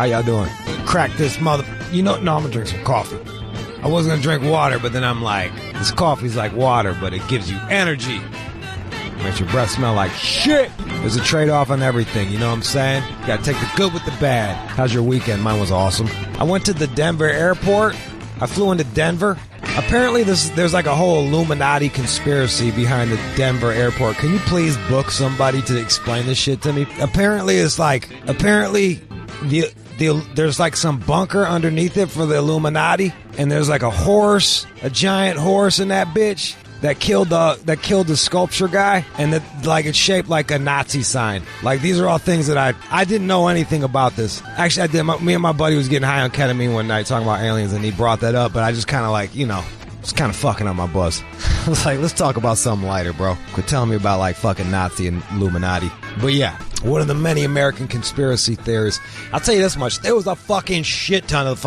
How y'all doing? Crack this mother... You know, no, I'm gonna drink some coffee. I was gonna drink water, but then I'm like, this coffee's like water, but it gives you energy. Makes your breath smell like shit. There's a trade-off on everything, you know what I'm saying? You gotta take the good with the bad. How's your weekend? Mine was awesome. I went to the Denver airport. I flew into Denver. Apparently there's like a whole Illuminati conspiracy behind the Denver airport. Can you please book somebody to explain this shit to me? Apparently there's like some bunker underneath it for the Illuminati, and there's like a giant horse in that bitch that killed the sculpture guy, and that like it's shaped like a Nazi sign. Like these are all things that I didn't know anything about this. Actually, I did. Me and my buddy was getting high on ketamine one night talking about aliens, and he brought that up, but I just kind of like, it's kind of fucking up my buzz. I was like, let's talk about something lighter, bro. Quit telling me about like fucking Nazi and Illuminati. But yeah, one of the many American conspiracy theories. I'll tell you this much. There was a fucking shit ton of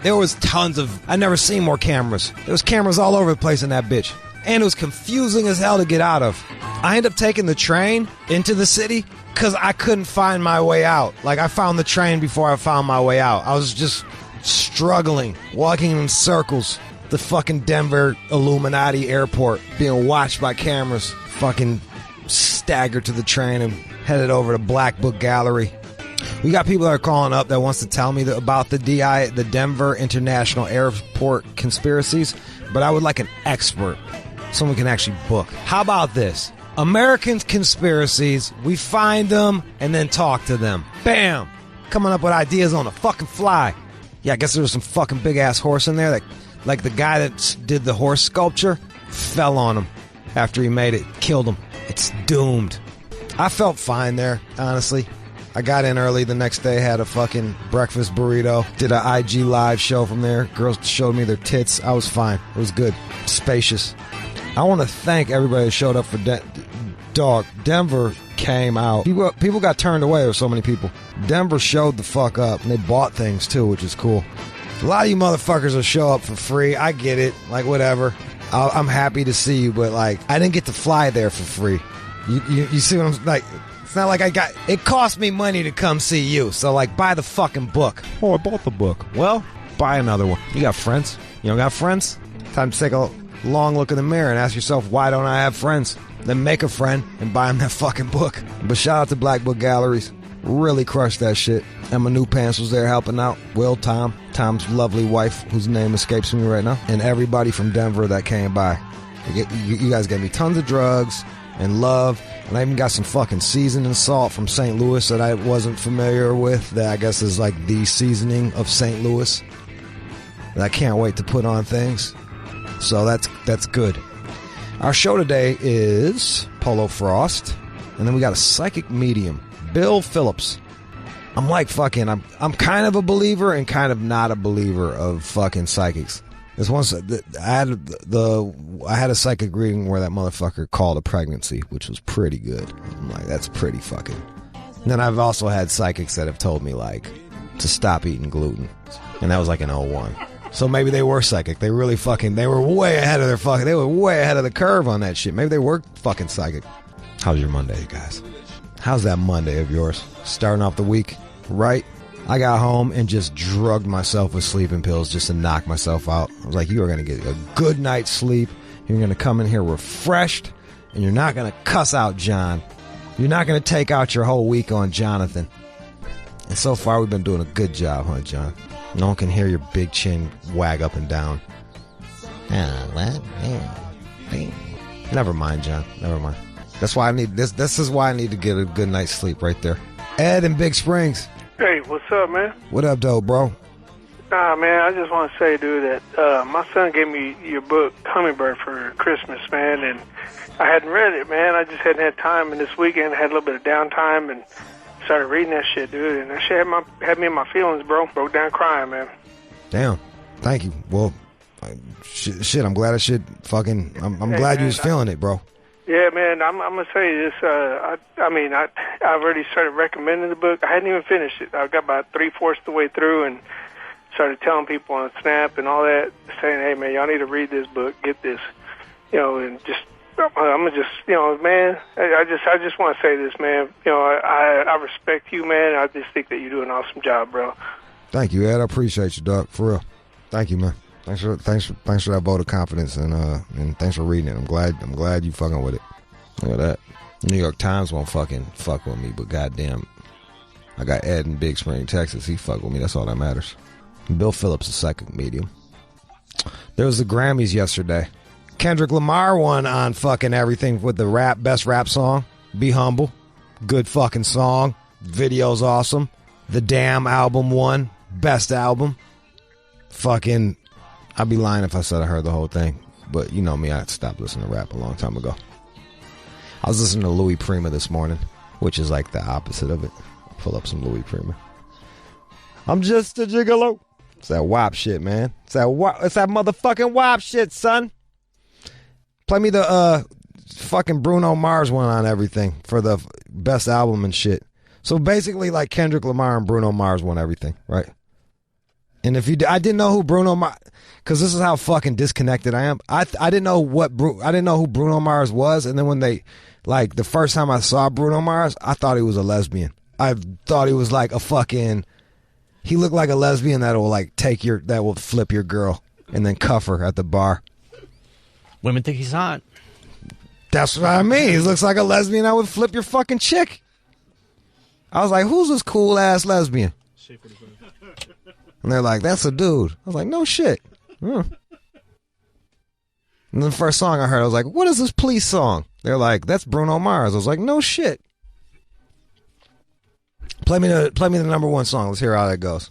there was tons of, I never seen more cameras. There was cameras all over the place in that bitch. And it was confusing as hell to get out of. I ended up taking the train into the city because I couldn't find my way out. Like, I found the train before I found my way out. I was just struggling, walking in circles. The fucking Denver Illuminati airport, being watched by cameras. Fucking staggered to the train and headed over to Black Book Gallery. We got people that are calling up that wants to tell me about the Denver International Airport conspiracies, but I would like an expert. Someone can actually book. How about this? American conspiracies, we find them and then talk to them. Bam! Coming up with ideas on the fucking fly. Yeah, I guess there was some fucking big-ass horse in there that, like the guy that did the horse sculpture, fell on him after he made it, killed him. It's doomed. I felt fine there, honestly. I got in early the next day, had a fucking breakfast burrito, did an IG live show from there. Girls showed me their tits. I was fine. It was good. Spacious. I want to thank everybody that showed up for Denver came out. People got turned away with so many people. Denver showed the fuck up, and they bought things too, which is cool. A lot of you motherfuckers will show up for free. I get it. Like, whatever. I'm happy to see you, but like, I didn't get to fly there for free. You see what I'm like? It's not like it cost me money to come see you, so like, buy the fucking book. Oh, I bought the book. Well, buy another one. You got friends? You don't got friends? Time to take a long look in the mirror and ask yourself, why don't I have friends? Then make a friend and buy them that fucking book. But shout out to Black Book Galleries. Really crushed that shit. Emma New Pants was there helping out. Will, Tom's lovely wife, whose name escapes me right now, and everybody from Denver that came by. You guys gave me tons of drugs and love, and I even got some fucking seasoning salt from St. Louis that I wasn't familiar with, that I guess is like the seasoning of St. Louis that I can't wait to put on things. So that's good. Our show today is Polo Frost, and then we got a psychic medium, Bill Phillips. I'm like fucking, I'm kind of a believer and kind of not a believer of fucking psychics. This once I had a psychic reading where that motherfucker called a pregnancy, which was pretty good. I'm like, that's pretty fucking. And then I've also had psychics that have told me like to stop eating gluten, and that was like in 01. So maybe they were psychic. They really fucking, they were way ahead of the curve on that shit. Maybe they were fucking psychic. How's your Monday, you guys? How's that Monday of yours? Starting off the week, right? I got home and just drugged myself with sleeping pills just to knock myself out. I was like, you are going to get a good night's sleep. You're going to come in here refreshed, and you're not going to cuss out John. You're not going to take out your whole week on Jonathan. And so far, we've been doing a good job, huh, John? No one can hear your big chin wag up and down. Never mind, John. Never mind. That's why I need this. This is why I need to get a good night's sleep right there. Ed in Big Springs. Hey, what's up, man? What up, though, bro? Nah, man, I just want to say, dude, that my son gave me your book, Hummingbird, for Christmas, man, and I hadn't read it, man. I just hadn't had time, and this weekend I had a little bit of downtime, and started reading that shit, dude, and that shit had me in my feelings, bro. Broke down crying, man. Damn. Thank you. Well, shit, I'm glad I'm glad you was feeling it, bro. Yeah, man, I'm going to say this. I already started recommending the book. I hadn't even finished it. I got about 3/4 the way through and started telling people on Snap and all that, saying, hey, man, y'all need to read this book, get this, and just I'm gonna just, man. I just want to say this, man. I respect you, man. I just think that you do an awesome job, bro. Thank you, Ed. I appreciate you, dog. For real. Thank you, man. Thanks for that vote of confidence and thanks for reading it. I'm glad you fucking with it. Look at that. New York Times won't fucking fuck with me, but goddamn, I got Ed in Big Spring, Texas. He fuck with me. That's all that matters. Bill Phillips, a psychic medium. There was the Grammys yesterday. Kendrick Lamar won on fucking everything with the best rap song. Be Humble. Good fucking song. Video's awesome. The Damn album won. Best album. Fucking, I'd be lying if I said I heard the whole thing. But you know me, I stopped listening to rap a long time ago. I was listening to Louis Prima this morning, which is like the opposite of it. Pull up some Louis Prima. I'm just a gigolo. It's that WAP shit, man. It's that motherfucking WAP shit, son. Play me the fucking Bruno Mars one on everything for the best album and shit. So basically, like Kendrick Lamar and Bruno Mars won everything, right? And if I didn't know who Bruno Mars, because this is how fucking disconnected I am. I didn't know I didn't know who Bruno Mars was, and then when the first time I saw Bruno Mars, I thought he was a lesbian. I thought he was like a fucking. He looked like a lesbian that will flip your girl and then cuff her at the bar. Women think he's hot. That's what I mean. He looks like a lesbian that would flip your fucking chick. I was like, who's this cool ass lesbian? And they're like, that's a dude. I was like, no shit. And then the first song I heard, I was like, what is this Please song? They're like, that's Bruno Mars. I was like, no shit. Play me the number one song. Let's hear how that goes.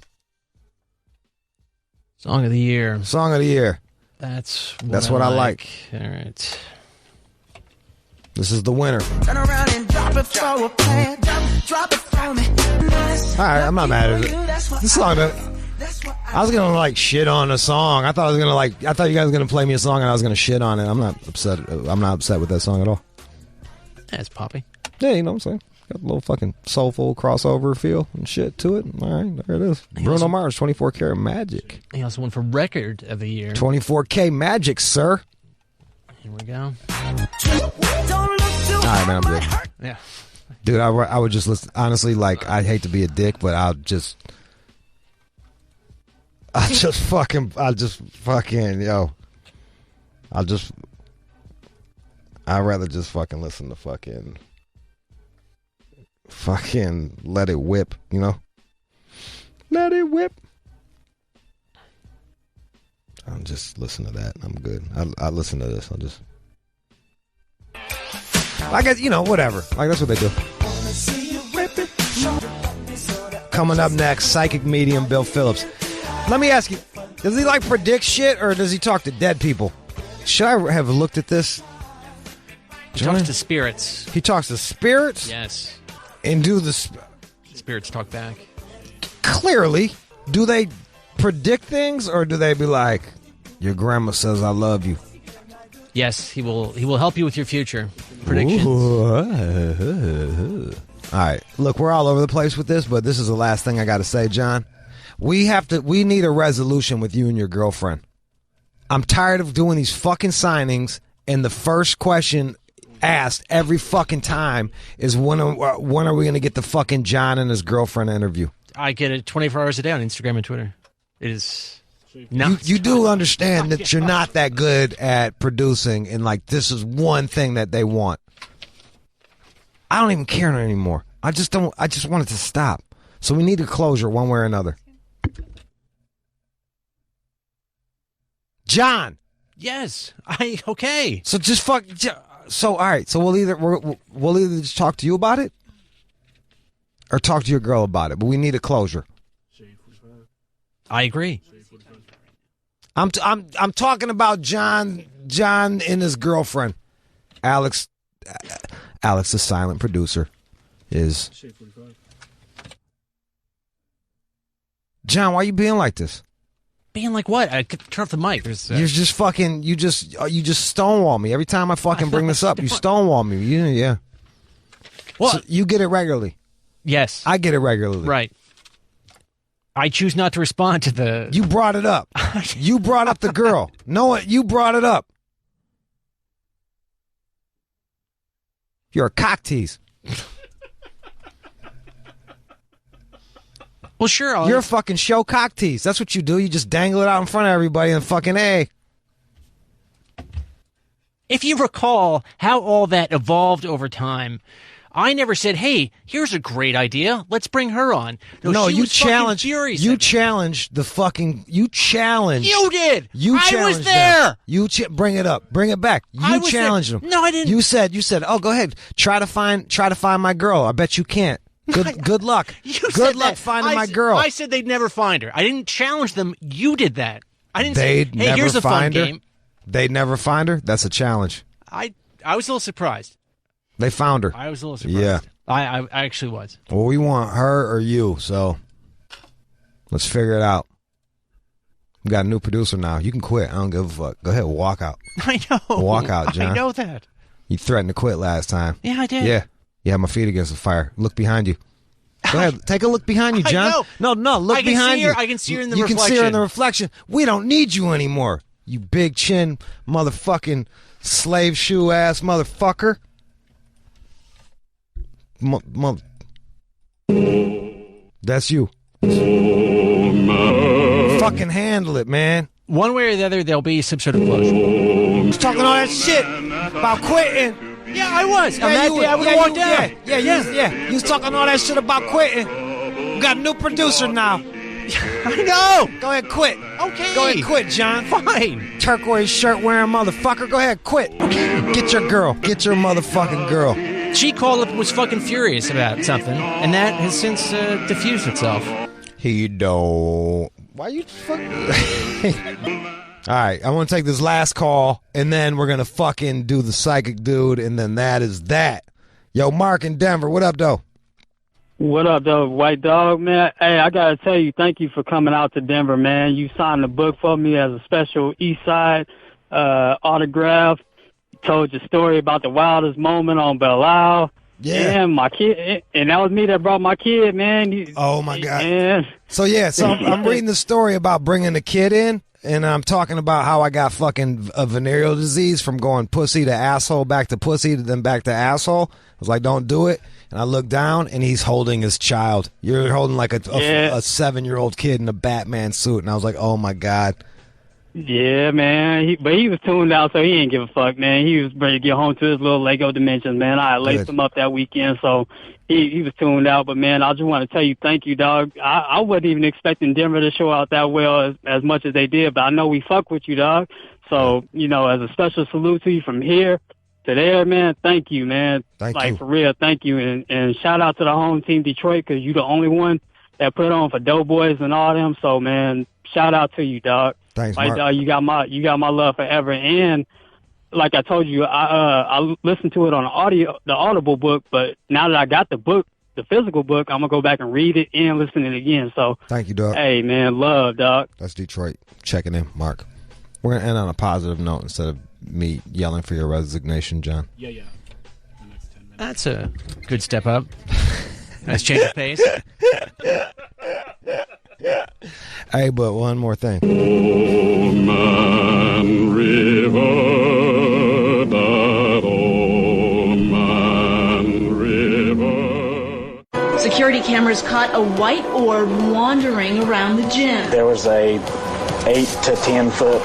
Song of the year. Song of the year. That's what I like. All right. This is the winner. Turn around and drop it for a plan. Drop it for me. All right, I'm not mad at it. This song, I was gonna shit on a song. I thought you guys were gonna play me a song and I was gonna shit on it. I'm not upset. I'm not upset with that song at all. That's poppy. Yeah, you know what I'm saying. Got a little fucking soulful crossover feel and shit to it. All right, there it is. Bruno Mars, 24 Karat Magic. He also won for Record of the Year. 24K Magic, sir. Here we go. All right, man, I'm good. Yeah. Dude, I would just listen. Honestly, I hate to be a dick, but I'd rather just fucking listen to fucking Let It Whip, you know? Let it whip. I'll just listen to that. I'm good. I'll listen to this. I'll just... I guess, whatever. That's what they do. Coming up next, psychic medium Bill Phillips. Let me ask you, does he predict shit or does he talk to dead people? Should I have looked at this? He talks to spirits. He talks to spirits? Yes. And do the... Spirits talk back. Clearly. Do they predict things or do they be like, your grandma says I love you? Yes, he will help you with your future predictions. All right. Look, we're all over the place with this, but this is the last thing I got to say, John. We need a resolution with you and your girlfriend. I'm tired of doing these fucking signings and the first question asked every fucking time is when are we going to get the fucking John and his girlfriend interview? I get it 24 hours a day on Instagram and Twitter. It is not. You do understand that you're not that good at producing and this is one thing that they want. I don't even care anymore. I just want it to stop. So we need a closure one way or another. John. Yes. Okay. So just fuck. So all right. So we'll either just talk to you about it, or talk to your girl about it. But we need a closure. I agree. I'm talking about John and his girlfriend, Alex. Alex, the silent producer, is. John, why are you being like this? Being like what? I could turn off the mic. You're just fucking. You just stonewall me every time I fucking bring this up. You stonewall me. Yeah. What? So you get it regularly. Yes. I get it regularly. Right. I choose not to respond to the... You brought it up. You brought up the girl. No, you brought it up. You're a cock tease. Well, sure. You're a fucking show cock tease. That's what you do. You just dangle it out in front of everybody and fucking A. If you recall how all that evolved over time, I never said, "Hey, here's a great idea. Let's bring her on." No, she you was challenged. furious You at me. challenged the fucking. You challenged. You did. You I challenged was there. Them. Bring it up. Bring it back. I You was challenged there. them. No, I didn't. You said. Oh, go ahead. Try to find my girl. I bet you can't. Good luck. Good luck finding my girl. I said they'd never find her. I didn't challenge them. You did that. I didn't They'd say, "Hey, never here's a fun find her. game." They'd never find her. That's a challenge. I was a little surprised. They found her. I was a little surprised. Yeah. I actually was. Well, we want her or you, so let's figure it out. We got a new producer now. You can quit. I don't give a fuck. Go ahead, walk out. I know. Walk out, John. I know that. You threatened to quit last time. Yeah, I did. Yeah. You had my feet against the fire. Look behind you. Go ahead. Take a look behind you, John. No, look behind you. I can see her in the reflection. You can see her in the reflection. reflection. We don't need you anymore. You big chin motherfucking slave shoe ass motherfucker. That's you. Fucking handle it, man. One way or the other, there'll be some sort of closure. He's talking all that shit about quitting. Yeah, I was. Yeah, On that day, I would have walked out. Yeah. You was talking all that shit about quitting. We got a new producer now. I know. Go ahead, quit. Okay. Go ahead, quit, John. Fine. Turquoise shirt wearing motherfucker. Go ahead, quit. Okay. Get your girl. Get your motherfucking girl. She called up and was fucking furious about something, and that has since diffused itself. He don't. Why you fucking... All right, I want to take this last call, and then we're going to fucking do the psychic dude, and then that is that. Yo, Mark in Denver, what up, though? What up, though, White Dog, man? Hey, I got to tell you, thank you for coming out to Denver, man. You signed the book for me as a special East Side autograph. Told your story about the wildest moment on Belle Isle. Yeah. And my kid, and that was me that brought my kid, man. Oh, my God. Man. So I'm reading the story about bringing the kid in, and I'm talking about how I got fucking a venereal disease from going pussy to asshole, back to pussy, then back to asshole. I was like, don't do it. And I look down, and he's holding his child. You're holding like a 7-year-old kid in a Batman suit. And I was like, oh, my God. Yeah, man. But he was tuned out, so he didn't give a fuck, man. He was ready to get home to his little Lego dimensions, man. I laced him up that weekend, so he was tuned out. But, man, I just want to tell you thank you, dog. I wasn't even expecting Denver to show out that well as much as they did, but I know we fuck with you, dog. So, as a special salute to you from here to there, man, thank you, man. Thank you. For real, thank you. And shout out to the home team, Detroit, because you the only one that put on for Doughboys and all them. So, man, shout out to you, dog. Thanks, White Mark. Dog, you got my love forever. And like I told you, I listened to it on the Audible book, but now that I got the book, the physical book, I'm gonna go back and read it and listen to it again. So thank you, dog. Hey, man, love, dog. That's Detroit. Checking in, Mark. We're gonna end on a positive note instead of me yelling for your resignation, John. Yeah. The next 10 minutes. That's a good step up. Nice change of pace. Hey, but one more thing. Old Man River, that old man river. Security cameras caught a white orb wandering around the gym. There was a 8 to 10 foot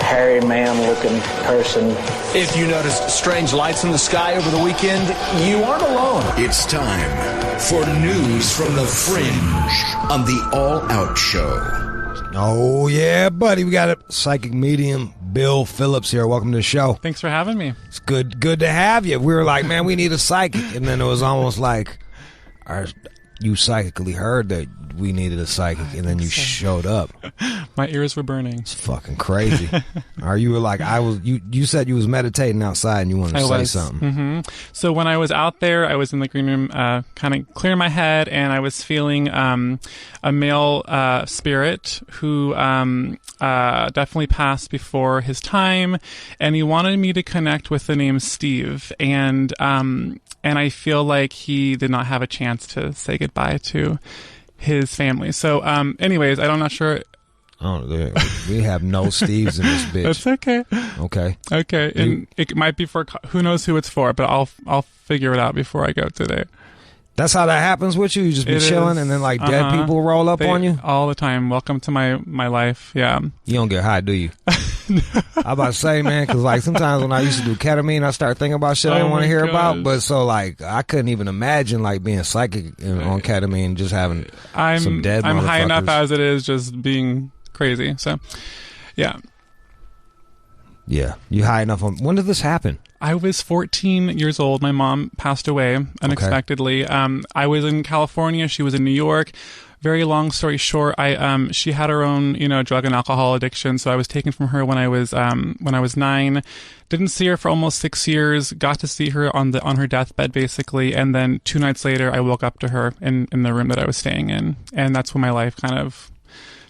hairy man looking person. If you noticed strange lights in the sky over the weekend, you aren't alone. It's time for news from the Fringe on the All Out Show. Oh, yeah, buddy. We got a psychic medium, Bill Phillips, here. Welcome to the show. Thanks for having me. It's good to have you. We were like, man, we need a psychic. And then it was almost like, you psychically heard that we needed a psychic, and then you showed up. My ears were burning. It's fucking crazy. Or you were like, you said you was meditating outside and you wanted to say something. Mm-hmm. So when I was out there, I was in the green room kind of clearing my head, and I was feeling a male spirit who definitely passed before his time, and he wanted me to connect with the name Steve, and I feel like he did not have a chance to say goodbye to his family. So anyways, I'm not sure We have no Steves in this bitch. That's okay. Okay. Okay. And it might be for who knows who it's for, but I'll figure it out before I go today. That's how that happens with you? You just be chilling and then like dead people roll up on you? All the time. Welcome to my life. Yeah. You don't get high, do you? I about to say, man, because like sometimes when I used to do ketamine, I start thinking about shit I didn't want to hear about. But so like I couldn't even imagine like being psychic on ketamine and just having some dead motherfuckers. I'm high enough as it is, just being crazy. So, yeah. Yeah. You high enough on... When did this happen? I was 14 years old. My mom passed away unexpectedly. Okay. I was in California. She was in New York. Very long story short, she had her own, drug and alcohol addiction. So I was taken from her when I was 9. Didn't see her for almost 6 years. Got to see her on her deathbed, basically. And then 2 nights later, I woke up to her in the room that I was staying in, and that's when my life kind of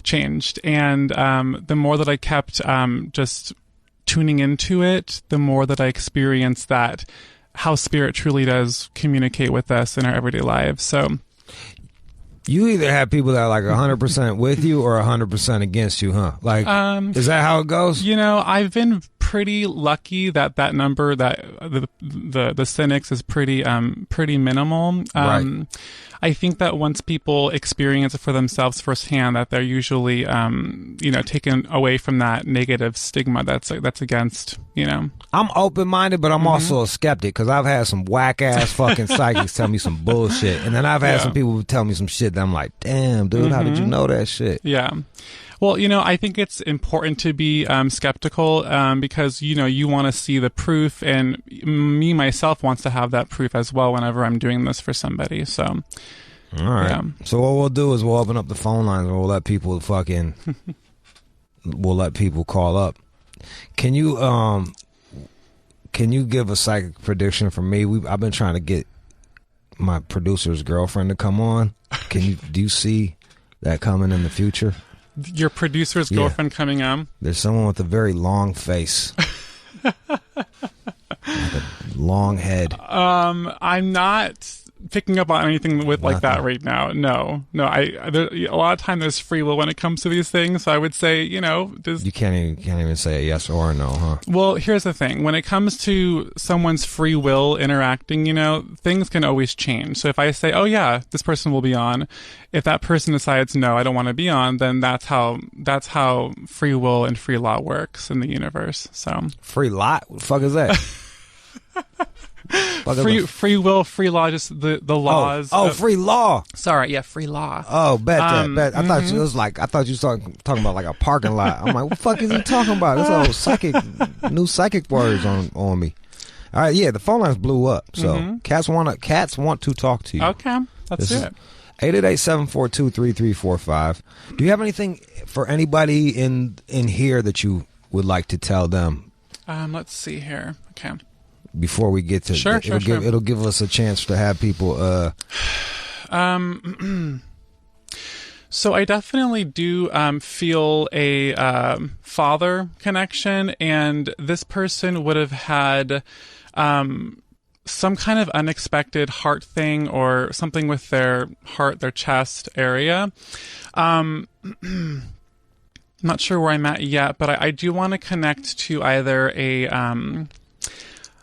changed. And the more that I kept just tuning into it, the more that I experienced that how spirit truly does communicate with us in our everyday lives. So you either have people that are like 100% with you or 100% against you, huh? Like, is that how it goes? I've been pretty lucky that number, that the cynics is pretty minimal. Right. I think that once people experience it for themselves firsthand, that they're usually, taken away from that negative stigma that's against, I'm open-minded, but I'm also a skeptic because I've had some whack-ass fucking psychics tell me some bullshit. And then I've had some people who tell me some shit that I'm like, damn, dude, how did you know that shit? Yeah. Well, I think it's important to be skeptical because, you want to see the proof, and me, myself, wants to have that proof as well whenever I'm doing this for somebody. So, all right. Yeah. So what we'll do is we'll open up the phone lines and we'll let people we'll let people call up. Can you give a psychic prediction for me? I've been trying to get my producer's girlfriend to come on. Do you see that coming in the future? Your producer's girlfriend coming on? There's someone with a very long face. Like a long head. I'm not picking up on anything with like that right now. No. A lot of time there's free will when it comes to these things. So I would say, you can't even say a yes or a no, huh? Well, here's the thing. When it comes to someone's free will interacting, things can always change. So if I say, oh yeah, this person will be on, if that person decides, no, I don't want to be on, then that's how free will and free law works in the universe. So free law? What the fuck is that? Free will, free law, just the laws. Free law. Sorry, yeah, free law. Oh, bet. I thought you was talking about like a parking lot. I'm like, what the fuck is he talking about? This whole new psychic words on me. All right, yeah, the phone lines blew up. So cats want to talk to you. Okay, that's it. 888-742-3345. Do you have anything for anybody in here that you would like to tell them? Let's see here. Okay. Before we get to it'll give us a chance to have people So I definitely do feel a father connection, and this person would have had some kind of unexpected heart thing or something with their heart, their chest area. Not sure where I'm at yet, but I do want to connect to either a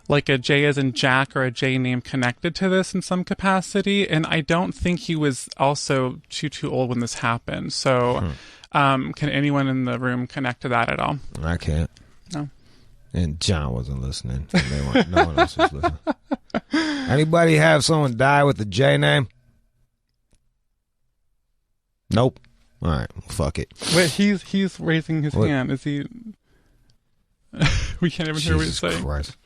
like a J as in Jack or a J name connected to this in some capacity. And I don't think he was also too old when this happened. So can anyone in the room connect to that at all? I can't. No. And John wasn't listening. No one else was listening. Anybody have someone die with the J name? Nope. All right, fuck it. Wait, he's raising his hand. Is he? We can't even hear what he's saying. Christ.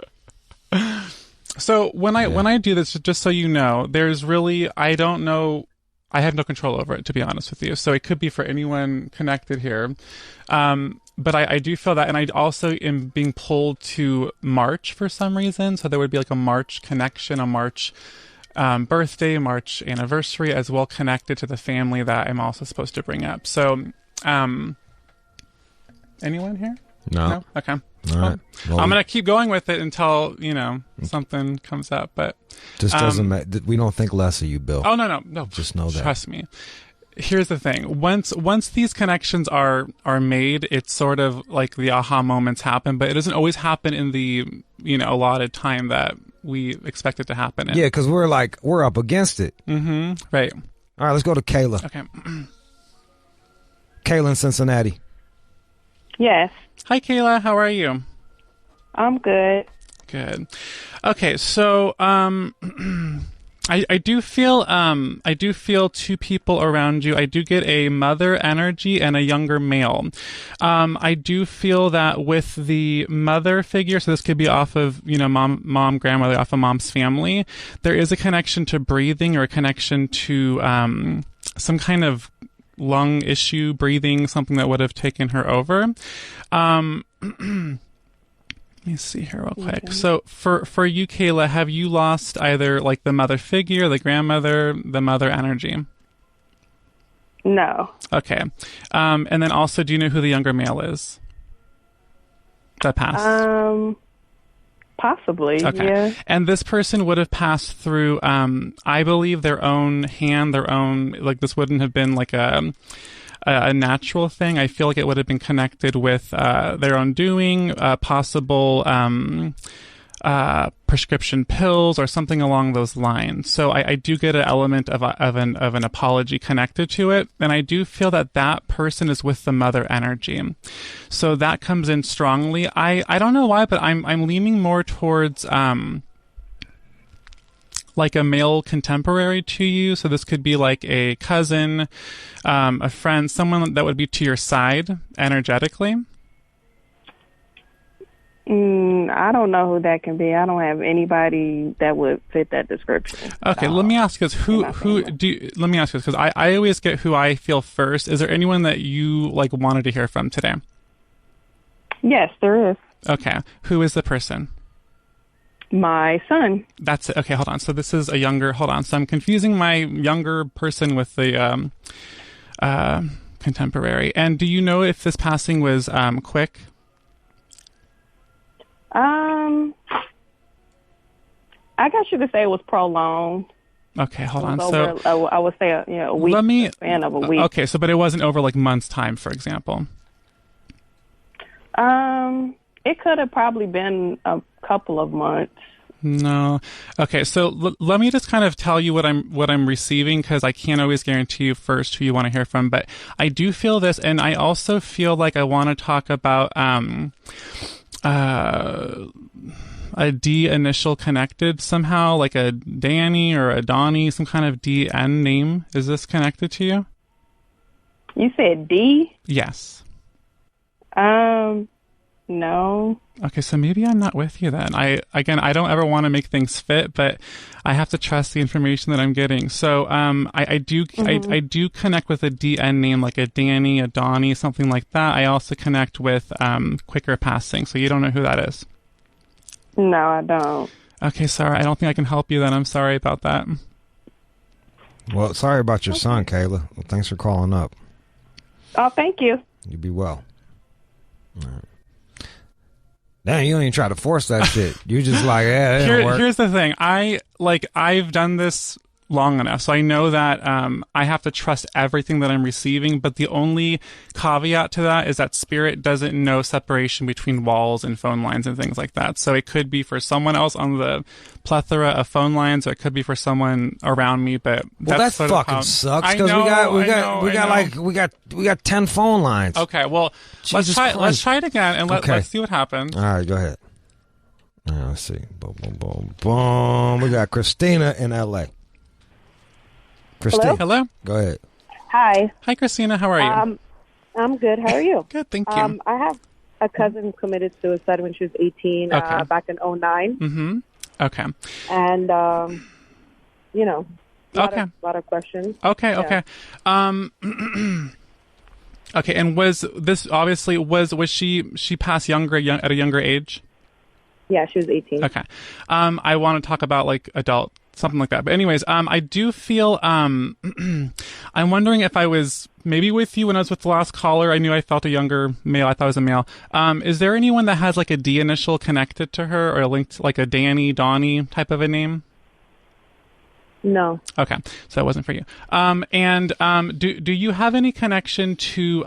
So when I do this, just so you know, there's really, I don't know, I have no control over it, to be honest with you. So it could be for anyone connected here. But I do feel that, and I also am being pulled to March for some reason. So there would be like a March connection, a March birthday, March anniversary, as well connected to the family that I'm also supposed to bring up. So, anyone here? No. Okay. All right. Well, I'm going to keep going with it until, something comes up, but this doesn't matter. We don't think less of you, Bill. Oh, no. Just know that. Trust me. Here's the thing. Once these connections are made, it's sort of like the aha moments happen, but it doesn't always happen in the, allotted time that we expect it to happen in. Yeah, because we're up against it. Mm-hmm. Right. All right, let's go to Kayla. Okay. Kayla in Cincinnati. Yes. Hi, Kayla. How are you? I'm good. Good. Okay, so I do feel two people around you. I do get a mother energy and a younger male. I do feel that with the mother figure, so this could be off of, mom, grandmother, off of mom's family, there is a connection to breathing or a connection to some kind of lung issue, breathing, something that would have taken her over. Let me see here real quick. Okay. So for you, Kayla, have you lost either like the mother figure, the grandmother, the mother energy? No. Okay. And then also, do you know who the younger male is that passed? Possibly, okay. Yeah. And this person would have passed through, I believe, their own hand, like this wouldn't have been like a natural thing. I feel like it would have been connected with their own doing, possible prescription pills or something along those lines. So I do get an element of an apology connected to it, and I do feel that person is with the mother energy. So that comes in strongly. I don't know why, but I'm leaning more towards like a male contemporary to you. So this could be like a cousin, a friend, someone that would be to your side energetically. I don't know who that can be. I don't have anybody that would fit that description. Okay, let me ask you this. Let me ask you this, because I always get who I feel first. Is there anyone that you like wanted to hear from today? Yes, there is. Okay. Who is the person? My son. That's it. Okay, hold on. So this is a younger... Hold on. So I'm confusing my younger person with the contemporary. And do you know if this passing was quick? I guess you could say it was prolonged. Okay, hold on. So I would say a week. Span of a week. Okay, but it wasn't over like months' time, for example. It could have probably been a couple of months. No. Okay, so let me just kind of tell you what I'm receiving, because I can't always guarantee you first who you want to hear from, but I do feel this, and I also feel like I want to talk about a D initial connected somehow, like a Danny or a Donnie, some kind of DN name. Is this connected to you? You said D? Yes. No. Okay, so maybe I'm not with you then. I don't ever want to make things fit, but I have to trust the information that I'm getting. So I do connect with a DN name, like a Danny, a Donnie, something like that. I also connect with quicker passing. So you don't know who that is? No, I don't. Okay, sorry. I don't think I can help you then. I'm sorry about that. Well, sorry about your son, Kayla. Well, thanks for calling up. Oh, thank you. You be well. All right. Damn, you don't even try to force that shit. You just like, yeah, it don't work. Here's the thing. I've done this long enough, so I know that I have to trust everything that I'm receiving, but the only caveat to that is that spirit doesn't know separation between walls and phone lines and things like that. So it could be for someone else on the plethora of phone lines, or it could be for someone around me, but that's that fucking sucks, because we got 10 phone lines. Okay, well, let's try it again, and let's see what happens. All right, go ahead. Let's see. Boom, boom, boom, boom. We got Christina in LA. Christina. Hello? Go ahead. Hi. Hi, Christina. How are you? I'm good. How are you? Good, thank you. I have a cousin who committed suicide when she was 18, back in 2009. Mm-hmm. Okay. And, a lot of questions. Okay, yeah. Okay. Okay, and was she passed at a younger age? Yeah, she was 18. Okay. I want to talk about like adult, something like that. But anyways, I do feel, I'm wondering if I was maybe with you when I was with the last caller. I knew I felt a younger male. I thought it was a male. Is there anyone that has like a D initial connected to her, or linked like a Danny, Donnie type of a name? No. Okay, so that wasn't for you. Do you have any connection to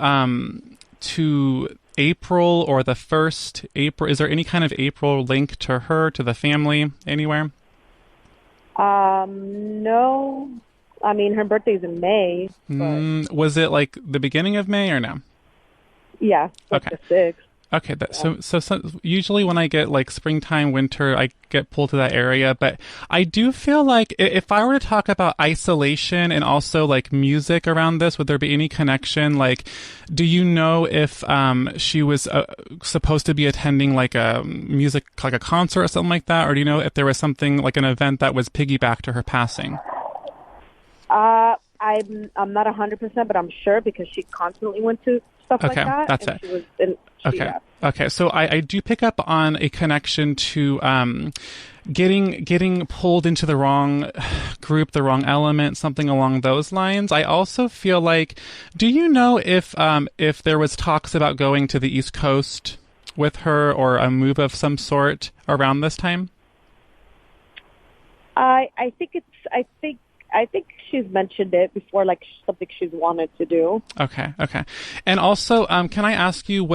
April or the first April? Is there any kind of April link to her, to the family, anywhere? No. I mean, her birthday's in May. But... Was it like the beginning of May or no? Yeah, like okay. the 6th. Okay, so usually when I get like springtime, winter, I get pulled to that area. But I do feel like if I were to talk about isolation and also like music around this, would there be any connection? Like, do you know if she was supposed to be attending like a music, like a concert or something like that? Or do you know if there was something like an event that was piggyback to her passing? I'm not 100%, but I'm sure because she constantly went to stuff like that. That's and it. Okay. So I do pick up on a connection to getting pulled into the wrong group, the wrong element, something along those lines. I also feel like, do you know if there was talks about going to the East Coast with her or a move of some sort around this time? I think she's mentioned it before, like something she's wanted to do. Okay. And also, can I ask you,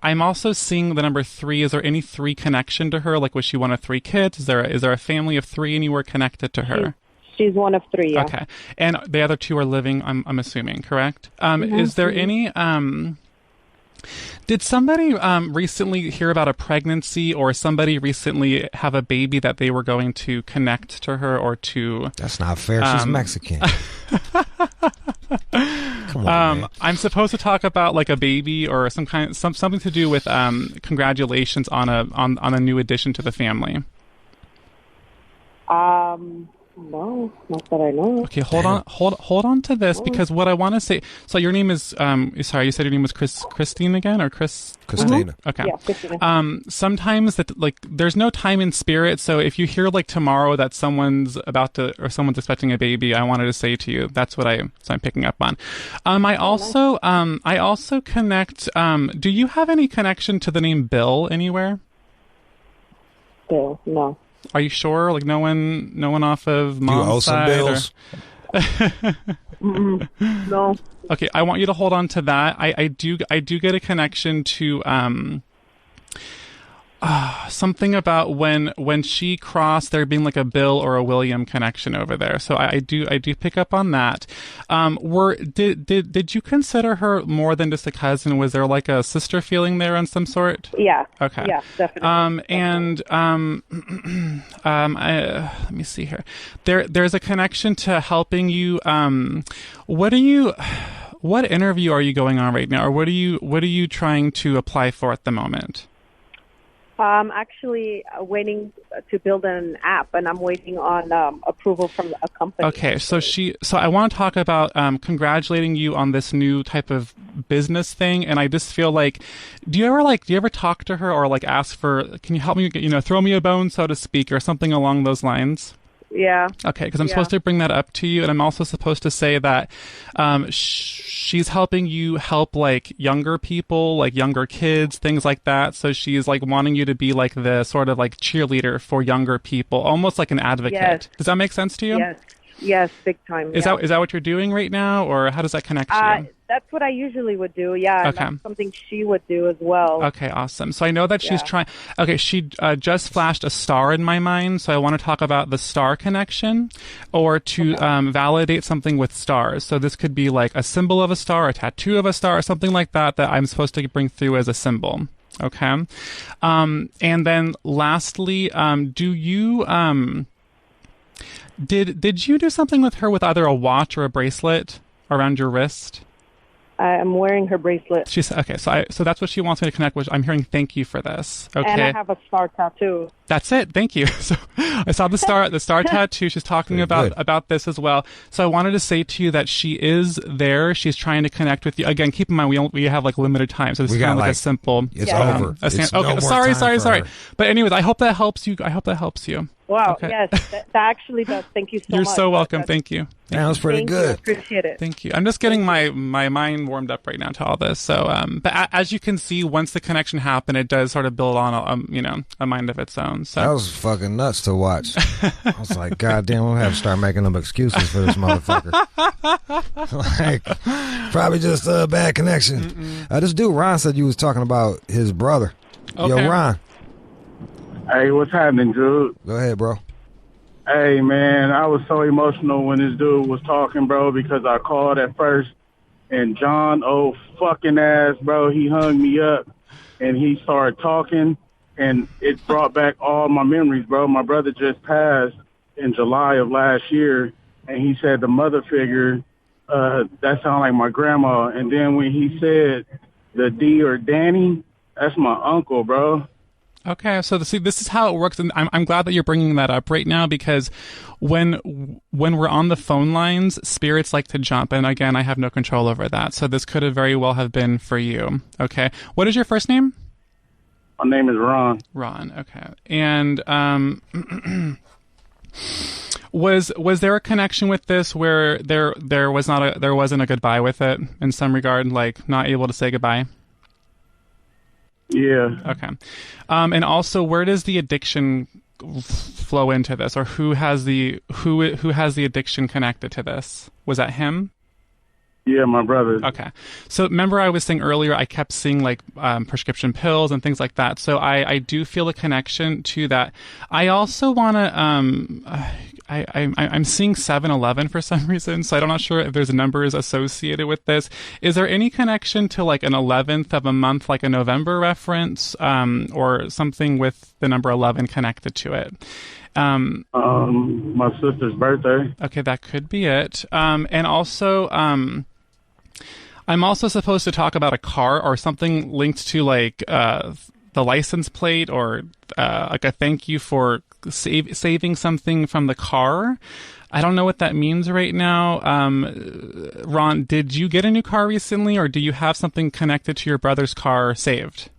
I'm also seeing the number 3. Is there any 3 connection to her? Like, was she one of 3 kids? Is there a family of 3 anywhere connected to her? She's one of 3, yeah. Okay. And the other 2 are living, I'm assuming, correct? Is there any... Did somebody recently hear about a pregnancy or somebody recently have a baby that they were going to connect to her or to... That's not fair. She's Mexican. Come on, man. I'm supposed to talk about like a baby or something to do with congratulations on a new addition to the family. No, not that I know. Okay, hold on to this because what I want to say. So your name is sorry, you said your name was Christine again or Chris? Christina. Okay. Yeah, Christina. Sometimes that like there's no time in spirit. So if you hear like tomorrow that someone's expecting a baby, I wanted to say to you that's what I'm picking up on. I also connect. Do you have any connection to the name Bill anywhere? Bill, no. Are you sure? Like no one off of mom's side? You owe some bills? No. Okay, I want you to hold on to that. I do get a connection to something about when she crossed there being like a Bill or a William connection over there. So I do pick up on that. Did you consider her more than just a cousin? Was there like a sister feeling there on some sort? Yeah. Okay. Yeah, definitely. Let me see here. There's a connection to helping you. What interview are you going on right now, or what are you trying to apply for at the moment? I'm actually waiting to build an app, and I'm waiting on approval from a company. Okay, so I want to talk about congratulating you on this new type of business thing, and I just feel like, do you ever talk to her or like ask for, can you help me, throw me a bone, so to speak, or something along those lines? Yeah. Okay, because I'm supposed to bring that up to you, and I'm also supposed to say that she's helping you help like younger people, like younger kids, things like that. So she's like wanting you to be like the sort of like cheerleader for younger people, almost like an advocate. Yes. Does that make sense to you? Yes, big time. Is that what you're doing right now, or how does that connect to you? That's what I usually would do, yeah. Okay. And that's something she would do as well. Okay, awesome. So I know that she's trying... Okay, she just flashed a star in my mind, so I want to talk about the star connection, or to validate something with stars. So this could be like a symbol of a star, a tattoo of a star, or something like that I'm supposed to bring through as a symbol. Okay? And then lastly, do you... Did you do something with her with either a watch or a bracelet around your wrist? I'm wearing her bracelet. She said, okay, so that's what she wants me to connect with. I'm hearing thank you for this. Okay. And I have a star tattoo. That's it. Thank you. So I saw the star tattoo. She's talking about this as well. So I wanted to say to you that she is there. She's trying to connect with you. Again, keep in mind we have like limited time, so this is kind of like a simple. It's over. Sorry. But anyways, I hope that helps you. Wow, Okay. yes, that actually does. Thank you so much. You're so welcome. Thank you. That was pretty Thank you. good. Appreciate it. Thank you. I'm just getting my mind warmed up right now to all this. So, but as you can see, once the connection happened, it does sort of build on a mind of its own. So that was fucking nuts to watch. I was like, God damn, we'll have to start making them excuses for this motherfucker. Like, probably just a bad connection. This dude Ron said you was talking about his brother. Okay. Yo, Ron. Hey, what's happening, Jude? Go ahead, bro. Hey, man, I was so emotional when this dude was talking, bro, because I called at first, and John, oh, fucking ass, bro, he hung me up, and he started talking, and it brought back all my memories, bro. My brother just passed in July of last year, and he said the mother figure, that sounded like my grandma. And then when he said the D or Danny, that's my uncle, bro. Okay, so see, this is how it works, and I'm glad that you're bringing that up right now, because when we're on the phone lines, spirits like to jump, and again, I have no control over that. So this could have very well have been for you. Okay, what is your first name? My name is Ron. Ron. Okay, and was there a connection with this where there wasn't a goodbye with it in some regard, like not able to say goodbye? Yeah. Okay. And also, where does the addiction flow into this, or who has the addiction connected to this? Was that him? Yeah, my brother. Okay. So remember I was saying earlier I kept seeing like prescription pills and things like that. So I do feel a connection to that. I also want to I'm seeing 7-Eleven for some reason, so I'm not sure if there's numbers associated with this. Is there any connection to like an 11th of a month, like a November reference, or something with the number 11 connected to it? My sister's birthday. Okay, that could be it. And also, I'm also supposed to talk about a car or something linked to like the license plate, or like a thank you for saving something from the car. I don't know what that means right now. Ron, did you get a new car recently, or do you have something connected to your brother's car saved?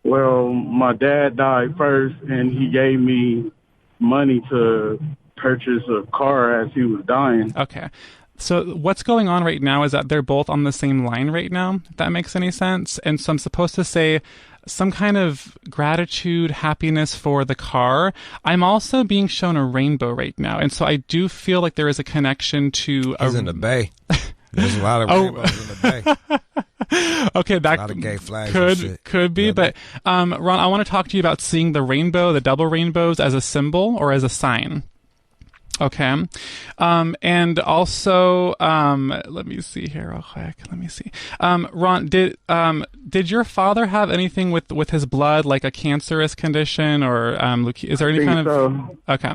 Well, my dad died first, and he gave me money to purchase a car as he was dying. Okay. So what's going on right now is that they're both on the same line right now, if that makes any sense. And so I'm supposed to say some kind of gratitude, happiness for the car. I'm also being shown a rainbow right now. And so I do feel like there is a connection to... He's in the bay. There's a lot of rainbows in the bay. Okay, that a lot of gay flags could be, but Ron, I want to talk to you about seeing the rainbow, the double rainbows, as a symbol or as a sign. Okay. And also, let me see here real quick. Let me see. Ron, did your father have anything with his blood, like a cancerous condition, or is there any kind of... So. Okay.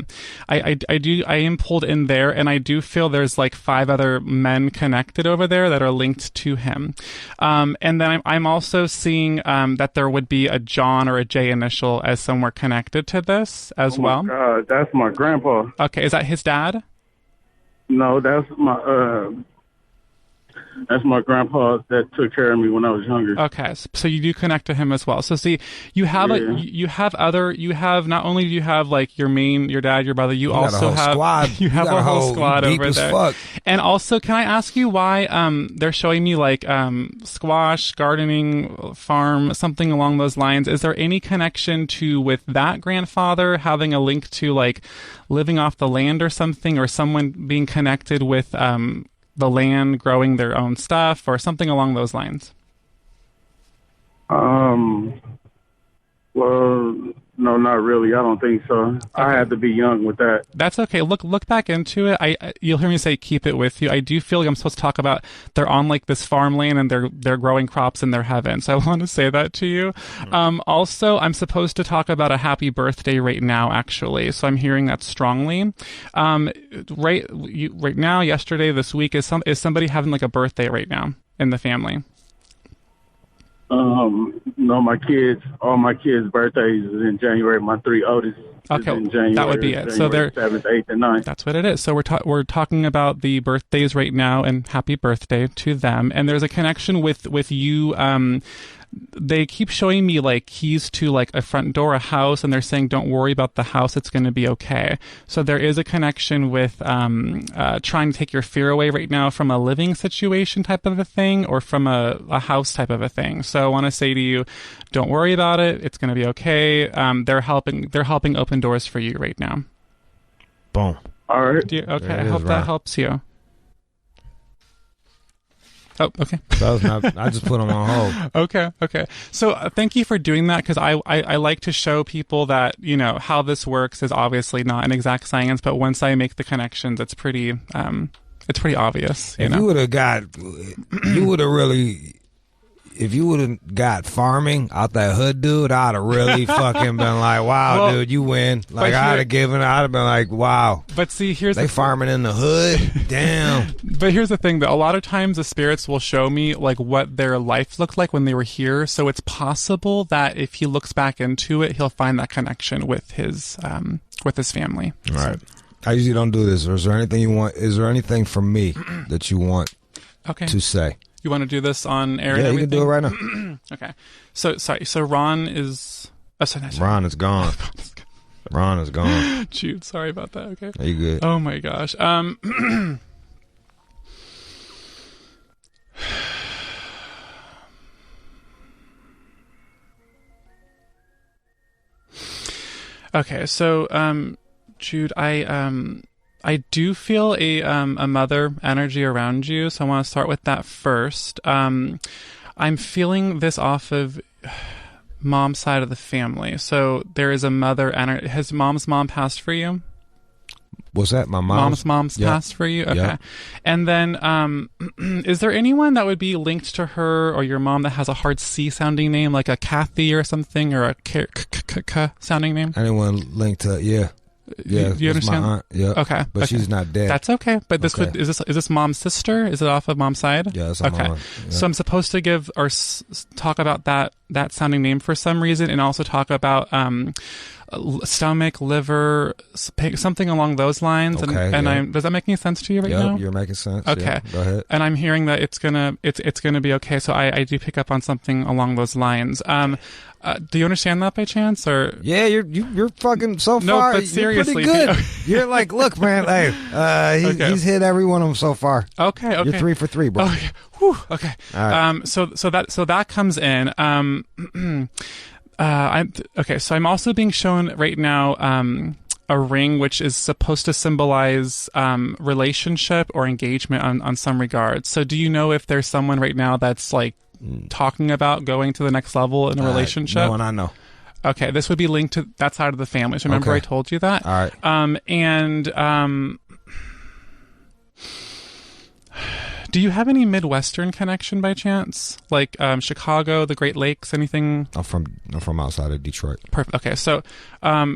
I am pulled in there, and I do feel there's like 5 other men connected over there that are linked to him. And then I'm also seeing that there would be a John or a J initial as somewhere connected to this as well. Oh my God, that's my grandpa. Okay, is that his dad? No, that's my grandpa that took care of me when I was younger. Okay, so you do connect to him as well. So see, you have not only do you have like your dad, your brother, you also have squad. You have a whole squad over there. Fuck. And also, can I ask you why they're showing me like squash, gardening, farm, something along those lines? Is there any connection to with that grandfather having a link to like living off the land or something, or someone being connected with the land growing their own stuff or something along those lines? Well, no, not really. I don't think so. Okay. I had to be young with that. That's okay. Look back into it. You'll hear me say keep it with you. I do feel like I'm supposed to talk about they're on like this farmland and they're growing crops in their heaven. So I want to say that to you. Also, I'm supposed to talk about a happy birthday right now, actually. So I'm hearing that strongly. Right now, yesterday, this week, is somebody having like a birthday right now in the family? No, all my kids' birthdays is in January. My 3 oldest is in January. That would be it. So they're 7th, 8th, and 9th. That's what it is. So we're talking about the birthdays right now, and happy birthday to them. And there's a connection with you they keep showing me like keys to like a front door, a house, and they're saying, don't worry about the house, it's going to be okay. So there is a connection with trying to take your fear away right now from a living situation type of a thing, or from a house type of a thing. So I want to say to you, don't worry about it, it's going to be okay. They're helping open doors for you right now. Boom. All right. Okay, I hope that helps you. Oh, okay. I just put them on hold. Okay. So thank you for doing that, because I like to show people that, you know, how this works is obviously not an exact science, but once I make the connections, it's pretty obvious. If you would have got farming out that hood, dude, I'd have really fucking been like, wow, dude, you win. Like, I'd have been like, wow. But see, they farming in the hood? Damn. But here's the thing, that a lot of times the spirits will show me like what their life looked like when they were here. So it's possible that if he looks back into it, he'll find that connection with his family. All right. I usually don't do this. Is there anything you want? Is there anything from me that you want to say? You want to do this on air? Yeah, you can do it right now. Okay. So sorry. So Ron is. Oh, sorry, Ron is gone. Ron is gone. Jude, sorry about that. Okay. Are you good? Oh my gosh. Okay. So Jude, I do feel a mother energy around you, so I want to start with that first. I'm feeling this off of mom's side of the family. So there is a mother energy. Has mom's mom passed for you? What's that? My mom's passed for you? Okay. Yep. And then is there anyone that would be linked to her or your mom that has a hard C sounding name, like a Kathy or something, or a K sounding name? Anyone linked to, yeah. Yeah, you understand? My aunt. Yeah. Okay, but she's not dead. That's okay. But this is this mom's sister? Is it off of mom's side? Yeah, that's on my mom. Yeah. So I'm supposed to give or talk about that sounding name for some reason, and also talk about stomach, liver, something along those lines. Okay, and does that make any sense to you right now? You're making sense. Okay, yeah, go ahead. And I'm hearing that it's gonna be okay. So I do pick up on something along those lines. Do you understand that by chance, or? Yeah, you're fucking so far. No, but seriously, you're pretty good. You're like, look, man, hey, he's hit every one of them so far. Okay. You're 3 for 3, bro. Okay. Whew, okay. All right. So that comes in. So I'm also being shown right now a ring which is supposed to symbolize relationship or engagement on some regards. So do you know if there's someone right now that's like talking about going to the next level in a relationship? No one I know. Okay, this would be linked to that side of the family. So remember I told you that? All right. Do you have any Midwestern connection by chance? Like Chicago, the Great Lakes, anything? I'm from outside of Detroit. Perfect. Okay, so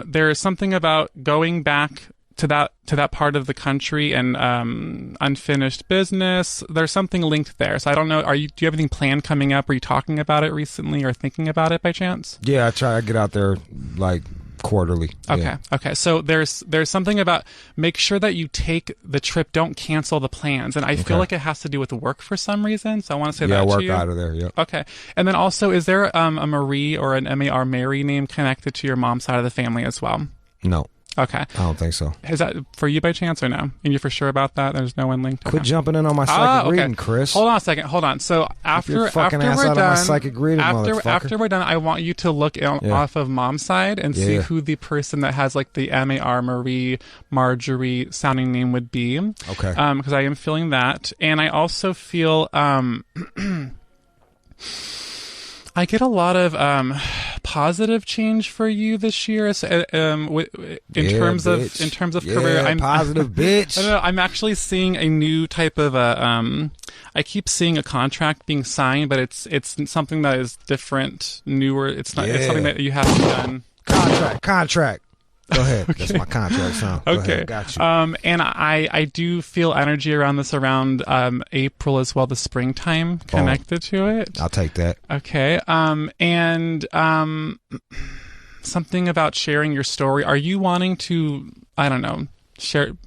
there is something about going back to that part of the country and unfinished business. There's something linked there. So I don't know. Do you have anything planned coming up? Are you talking about it recently or thinking about it by chance? Yeah, I try to get out there like quarterly. Okay. Yeah. Okay. So there's something about make sure that you take the trip. Don't cancel the plans. And I feel like it has to do with work for some reason. So I want to say that to you. Yeah, work out of there. Yeah. Okay. And then also, is there a Mrhbee or an M-A-R Mary name connected to your mom's side of the family as well? No. Okay. I don't think so. Is that for you by chance or no? And you're for sure about that? There's no one linked? Quit jumping in on my psychic reading, Chris. Hold on a second. Hold on. So after we're done, after we're done, I want you to look off of mom's side and see who the person that has like the M-A-R Mrhbee Marjorie sounding name would be. Okay. Because I am feeling that. And I also feel I get a lot of positive change for you this year. In terms of career, I'm positive, bitch. I don't know. I'm actually seeing a new type of I keep seeing a contract being signed, but it's something that is different, newer. It's not. It's something that you haven't done. Contract. Go ahead. Okay. That's my contract sound. Go ahead. Got you. And I do feel energy around this around April as well, the springtime connected to it. I'll take that. Okay. And something about sharing your story. Are you wanting to, I don't know,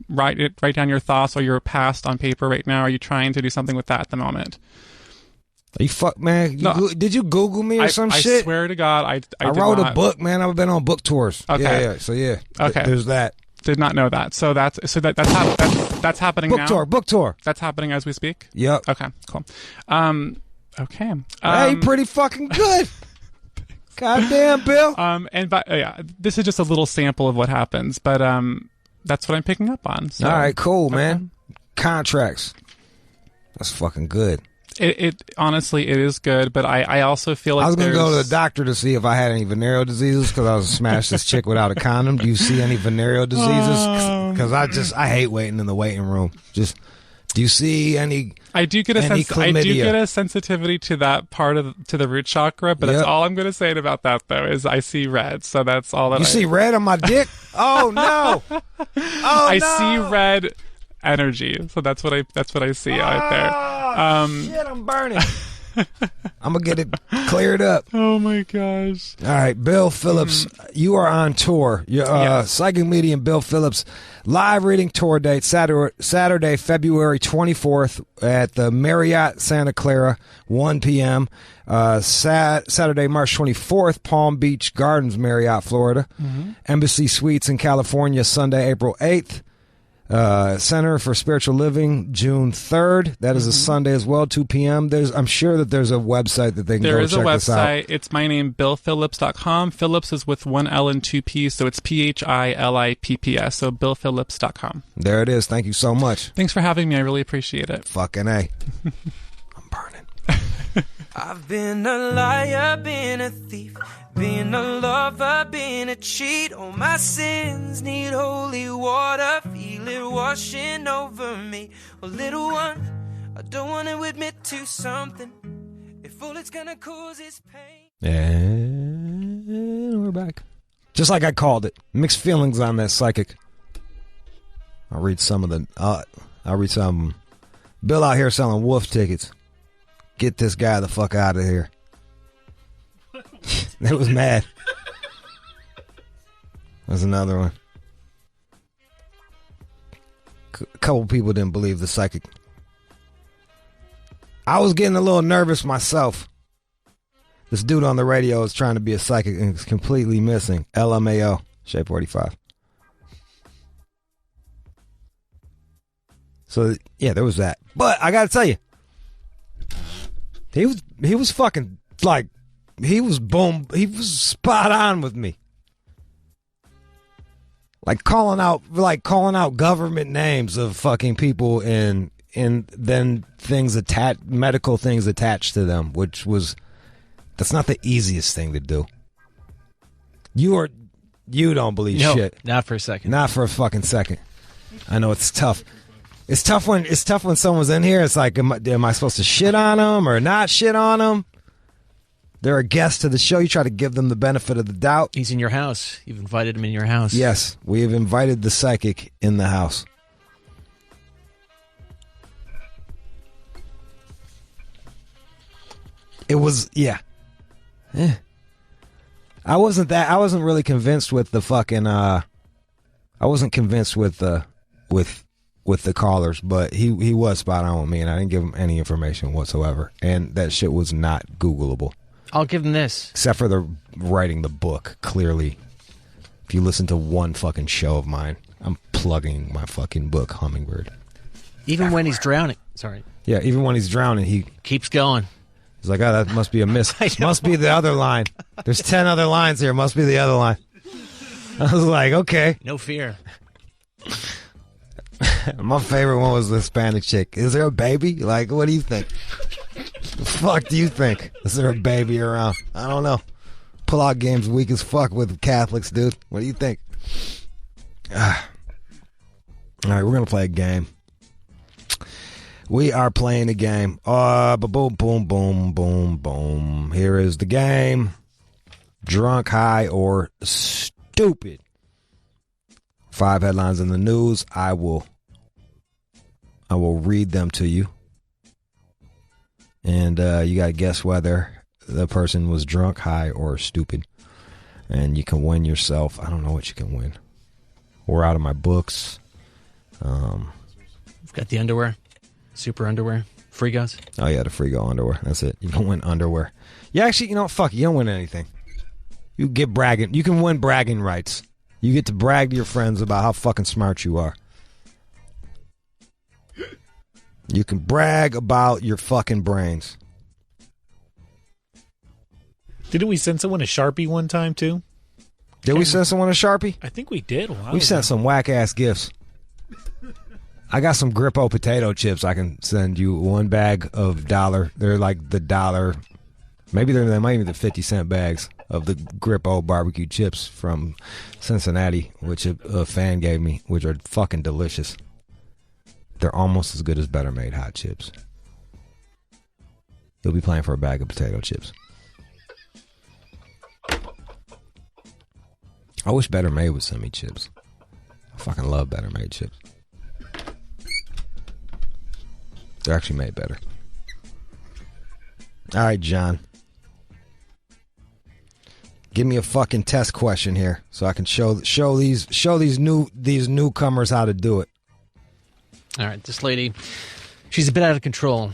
write down your thoughts or your past on paper right now? Are you trying to do something with that at the moment? You fuck, man. Did you Google me or some shit? I swear to God, I wrote a book, man. I've been on book tours. Okay. Yeah. So yeah. Okay. There's that. Did not know that. So that's happening now. Book tour. That's happening as we speak. Yep. Okay. Cool. Okay. Hey, pretty fucking good. Goddamn, Bill. This is just a little sample of what happens, but that's what I'm picking up on. So. All right, cool, man. Contracts. That's fucking good. It honestly, it is good, but I also feel like I was gonna go to the doctor to see if I had any venereal diseases because I was smash this chick without a condom. Do you see any venereal diseases? Because I hate waiting in the waiting room. Just do you see any? I do get a sensitivity to that part to the root chakra, but that's all I'm going to say about that though. Is I see red, so that's all that you see red on my dick. Oh no! I see red energy, so that's what I see out there. Shit, I'm burning. I'm gonna get it cleared up. Oh my gosh! All right, Bill Phillips, you are on tour. You're psychic medium Bill Phillips, live reading tour date Saturday, February 24th at the Marriott Santa Clara, 1 p.m. Saturday, March 24th, Palm Beach Gardens, Marriott, Florida. Embassy Suites in California, Sunday, April 8th. Center for Spiritual Living, June 3rd. That is a Sunday as well, 2 p.m. I'm sure that there's a website that they can go check this out. There is a website. It's my name, BillPhillips.com. Phillips is with one L and two P's, so it's PHILIPPS, so BillPhillips.com. There it is. Thank you so much. Thanks for having me. I really appreciate it. Fucking A. I'm burning. I've been a liar, been a thief, been a lover, been a cheat. All my sins need holy water, feel it washing over me. Well, little one, I don't want to admit to something, if all it's gonna cause is pain. And we're back. Just like I called it. Mixed feelings on that psychic. I'll read some. Bill out here selling wolf tickets. Get this guy the fuck out of here. That was mad. There's another one. A couple people didn't believe the psychic. I was getting a little nervous myself. This dude on the radio is trying to be a psychic and is completely missing. LMAO, Shape 45. So, yeah, there was that. But I gotta tell you, he was fucking, like, he was spot on with me. Like calling out government names of fucking people and then medical things attached to them, that's not the easiest thing to do. You don't believe shit. Not for a second. Not for a fucking second. I know it's tough. It's tough when someone's in here. It's like, am I supposed to shit on them or not shit on them? They're a guest to the show. You try to give them the benefit of the doubt. He's in your house. You've invited him in your house. Yes, we have invited the psychic in the house. It was, yeah. I wasn't really convinced with the fucking, I wasn't convinced with the callers, but he was spot on with me, and I didn't give him any information whatsoever, and that shit was not Googleable. I'll give him this. Except for the writing the book, clearly. If you listen to one fucking show of mine, I'm plugging my fucking book, Hummingbird. Even when he's drowning. Sorry. Yeah, even when he's drowning, he keeps going. He's like, oh, that must be a miss. Must be the other line. There's 10 other lines here. Must be the other line. I was like, okay. No fear. My favorite one was the Hispanic chick. Is there a baby? Like, what do you think? The fuck do you think? Is there a baby around? I don't know. Pull-out game's weak as fuck with Catholics, dude. What do you think? All right, we're going to play a game. We are playing a game. Boom, boom, boom, boom, boom. Here is the game. Drunk, high, or stupid. 5 headlines in the news. I will read them to you. And you got to guess whether the person was drunk, high, or stupid. And you can win yourself. I don't know what you can win. We're out of my books. We've got the underwear. Super underwear. Frigos? Oh, yeah, the Frigo underwear. That's it. You can win underwear. Yeah, actually, you know, fuck, you don't win anything. You get bragging. You can win bragging rights. You get to brag to your friends about how fucking smart you are. You can brag about your fucking brains. Didn't we send someone a Sharpie one time, too? Did we send someone a Sharpie? I think we did. We sent some whack-ass gifts. I got some Grippo potato chips. I can send you one bag of $1. They're like the $1. Maybe they might even be the 50-cent bags of the Grippo barbecue chips from Cincinnati, which a fan gave me, which are fucking delicious. They're almost as good as Better Made hot chips. You'll be playing for a bag of potato chips. I wish Better Made would send me chips. I fucking love Better Made chips. They're actually made better. All right, John. Give me a fucking test question here, so I can show these newcomers how to do it. All right, this lady, she's a bit out of control.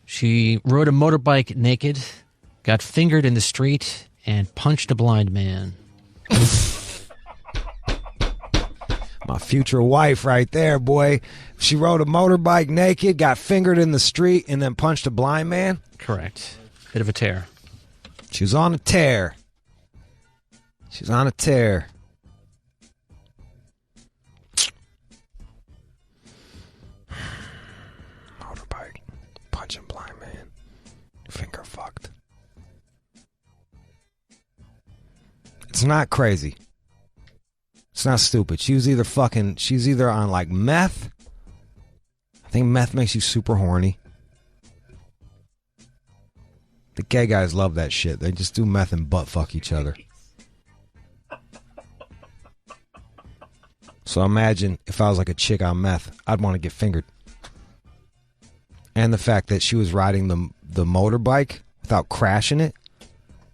She rode a motorbike naked, got fingered in the street, and punched a blind man. My future wife right there, boy. She rode a motorbike naked, got fingered in the street, and then punched a blind man? Correct. Bit of a tear. She was on a tear. She's on a tear. Motorbike. Punching blind man. Finger fucked. It's not crazy. It's not stupid. She's either on like meth. I think meth makes you super horny. The gay guys love that shit. They just do meth and butt fuck each other. So imagine if I was like a chick on meth, I'd want to get fingered. And the fact that she was riding the motorbike without crashing it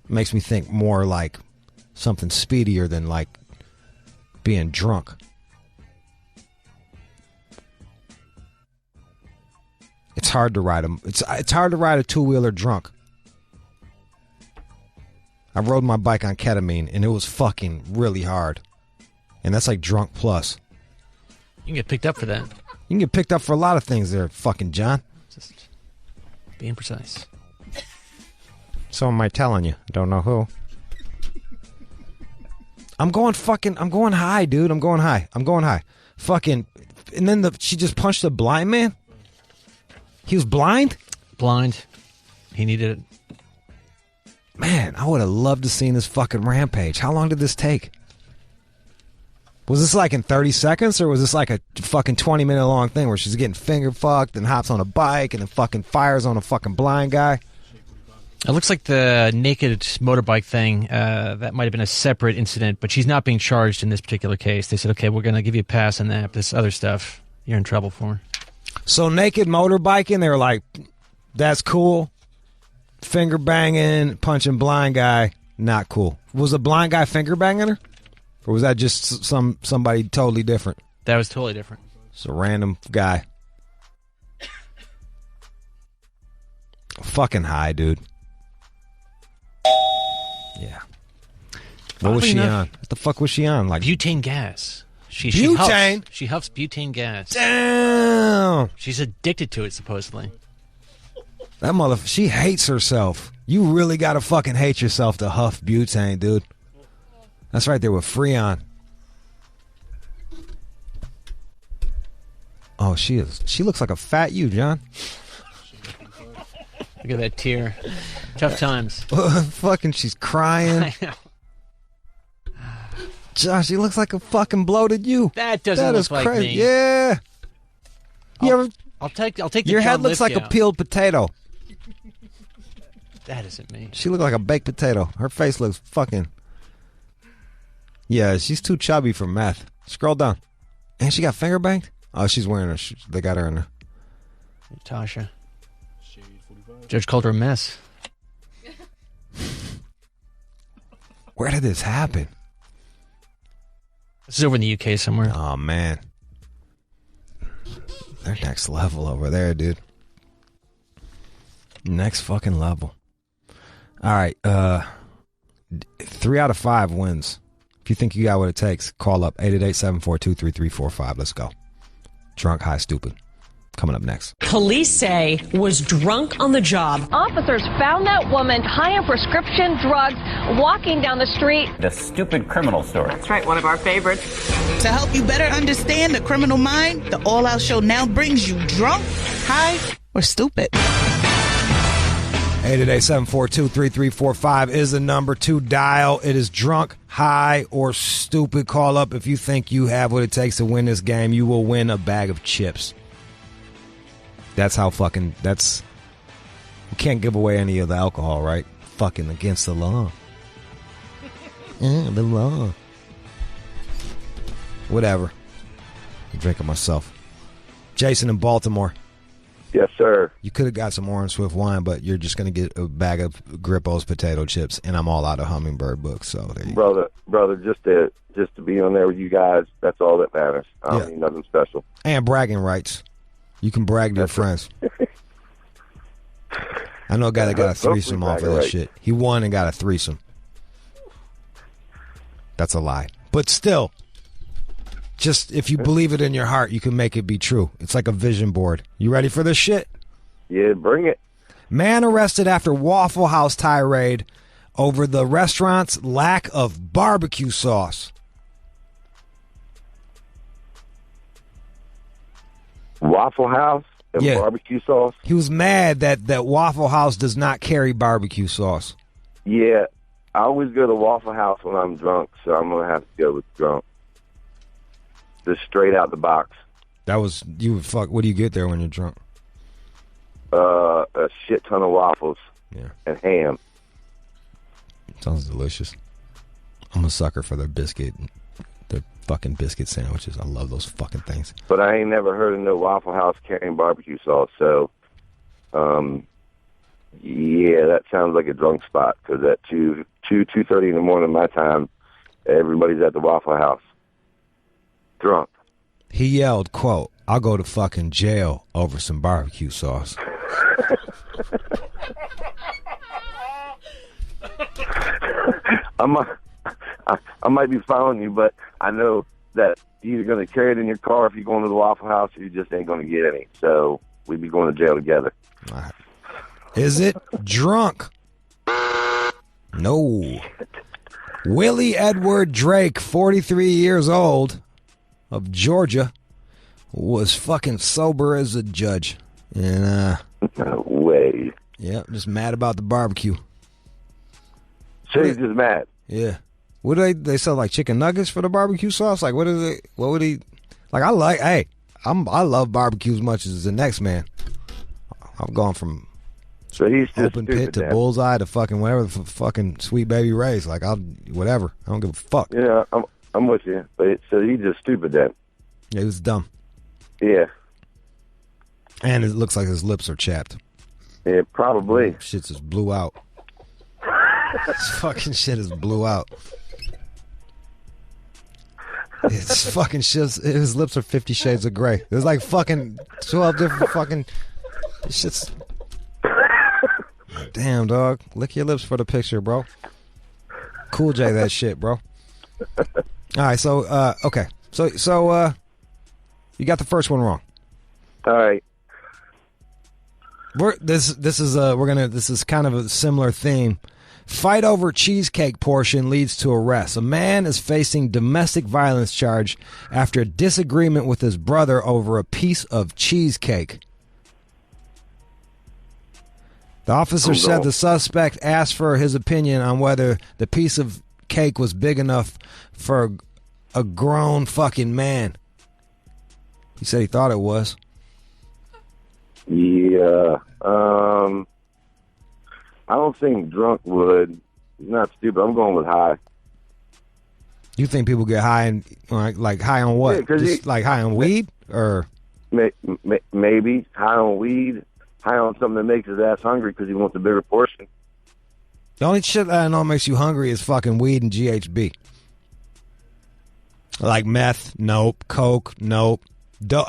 makes me think more like something speedier than like being drunk. It's hard to ride it's hard to ride a two-wheeler drunk. I rode my bike on ketamine and it was fucking really hard. And that's like drunk plus. You can get picked up for that. You can get picked up for a lot of things there, fucking John. Just being precise. Someone might telling you. Don't know who. I'm going high, dude. I'm going high. Fucking, and then she just punched a blind man? He was blind? Blind. He needed it. Man, I would have loved to seen this fucking rampage. How long did this take? Was this like in 30 seconds, or was this like a fucking 20-minute long thing where she's getting finger fucked and hops on a bike and then fucking fires on a fucking blind guy? It looks like the naked motorbike thing, that might have been a separate incident, but she's not being charged in this particular case. They said, okay, we're going to give you a pass on that. This other stuff, you're in trouble for. So naked motorbiking, they were like, that's cool. Finger banging, punching blind guy, not cool. Was the blind guy finger banging her? Or was that just somebody totally different? That was totally different. It's a random guy. Fucking high, dude. Yeah. What was she on? What the fuck was she on? Like butane gas. Butane? She huffs butane gas. Damn. She's addicted to it, supposedly. That motherfucker, she hates herself. You really gotta fucking hate yourself to huff butane, dude. That's right there with Freon. Oh, she looks like a fat you, John. Look at that tear. Tough times. Fucking, she's crying. Josh, she looks like a fucking bloated you. That doesn't look like crazy. me. Yeah. I'll take the your head looks like a peeled potato. That isn't me. She looked like a baked potato. Her face looks fucking... Yeah, she's too chubby for meth. Scroll down. And she got finger banged? Oh, she's wearing her... They got her in her... Tasha. Judge called her a mess. Where did this happen? This is over in the UK somewhere. Oh, man. They're next level over there, dude. Next fucking level. All right. 3 out of 5 wins. If you think you got what it takes, call up 888-742-3345. Let's go. Drunk, high, stupid. Coming up next. Police say was drunk on the job. Officers found that woman high on prescription drugs walking down the street. The stupid criminal story. That's right, one of our favorites. To help you better understand the criminal mind, the All Out Show now brings you drunk, high, or stupid. 888-742-3345 is the number to dial. It is drunk, high, or stupid. Call up if you think you have what it takes to win this game. You will win a bag of chips. That's how fucking, that's, you can't give away any of the alcohol, right? Fucking against the law. The law. Whatever. I'm drinking myself. Jason in Baltimore. Yes, sir. You could have got some Orange Swift wine, but you're just going to get a bag of Grippo's potato chips, and I'm all out of Hummingbird books. So there you go. Brother, just to be on there with you guys, that's all that matters. I don't need nothing special. And bragging rights. You can brag to your friends. I know a guy that got a threesome off of that shit. He won and got a threesome. That's a lie. But still, just if you believe it in your heart, you can make it be true. It's like a vision board. You ready for this shit? Yeah, bring it. Man arrested after Waffle House tirade over the restaurant's lack of barbecue sauce. Waffle House and barbecue sauce? He was mad that Waffle House does not carry barbecue sauce. Yeah, I always go to Waffle House when I'm drunk, so I'm going to have to go with drunk. Just straight out the box. That was, you would fuck, what do you get there when you're drunk? A shit ton of waffles. Yeah. And ham. Sounds delicious. I'm a sucker for their fucking biscuit sandwiches. I love those fucking things. But I ain't never heard of no Waffle House carrying barbecue sauce, so yeah, that sounds like a drunk spot, because at 2:30 in the morning my time, everybody's at the Waffle House. Drunk. He yelled, quote, "I'll go to fucking jail over some barbecue sauce." I might be following you, but I know that you're either going to carry it in your car if you're going to the Waffle House, or you just ain't going to get any. So we'd be going to jail together. All right. Is it drunk? No. Willie Edward Drake, 43 years old, of Georgia, was fucking sober as a judge. And, no way. Yeah, just mad about the barbecue. So he's just mad? Yeah. What do they sell, like chicken nuggets for the barbecue sauce? Like, what would he, like, I love barbecue as much as the next man. I've gone from he's just open pit to bullseye to fucking whatever the fucking Sweet Baby Ray's. Like, whatever. I don't give a fuck. Yeah, I'm with you. But so he's just stupid then. Yeah, he was dumb. Yeah. And it looks like his lips are chapped. Yeah, probably. Shit just blew out. This fucking shit is blew out. It's fucking shit. His lips are 50 shades of gray. There's like fucking 12 different fucking shit's. Damn, dog. Lick your lips for the picture, bro. Cool J that shit, bro. All right, so okay. So you got the first one wrong. All right. This is kind of a similar theme. Fight over cheesecake portion leads to arrest. A man is facing domestic violence charge after a disagreement with his brother over a piece of cheesecake. The officer said the suspect asked for his opinion on whether the piece of cake was big enough for a grown fucking man. He said he thought it was. Yeah. I don't think drunk would. He's not stupid. I'm going with high. You think people get high and like high on what? Yeah, just like high on weed or maybe high on weed, high on something that makes his ass hungry because he wants a bigger portion. The only shit that I know makes you hungry is fucking weed and GHB. Like meth, nope. Coke, nope. Dope.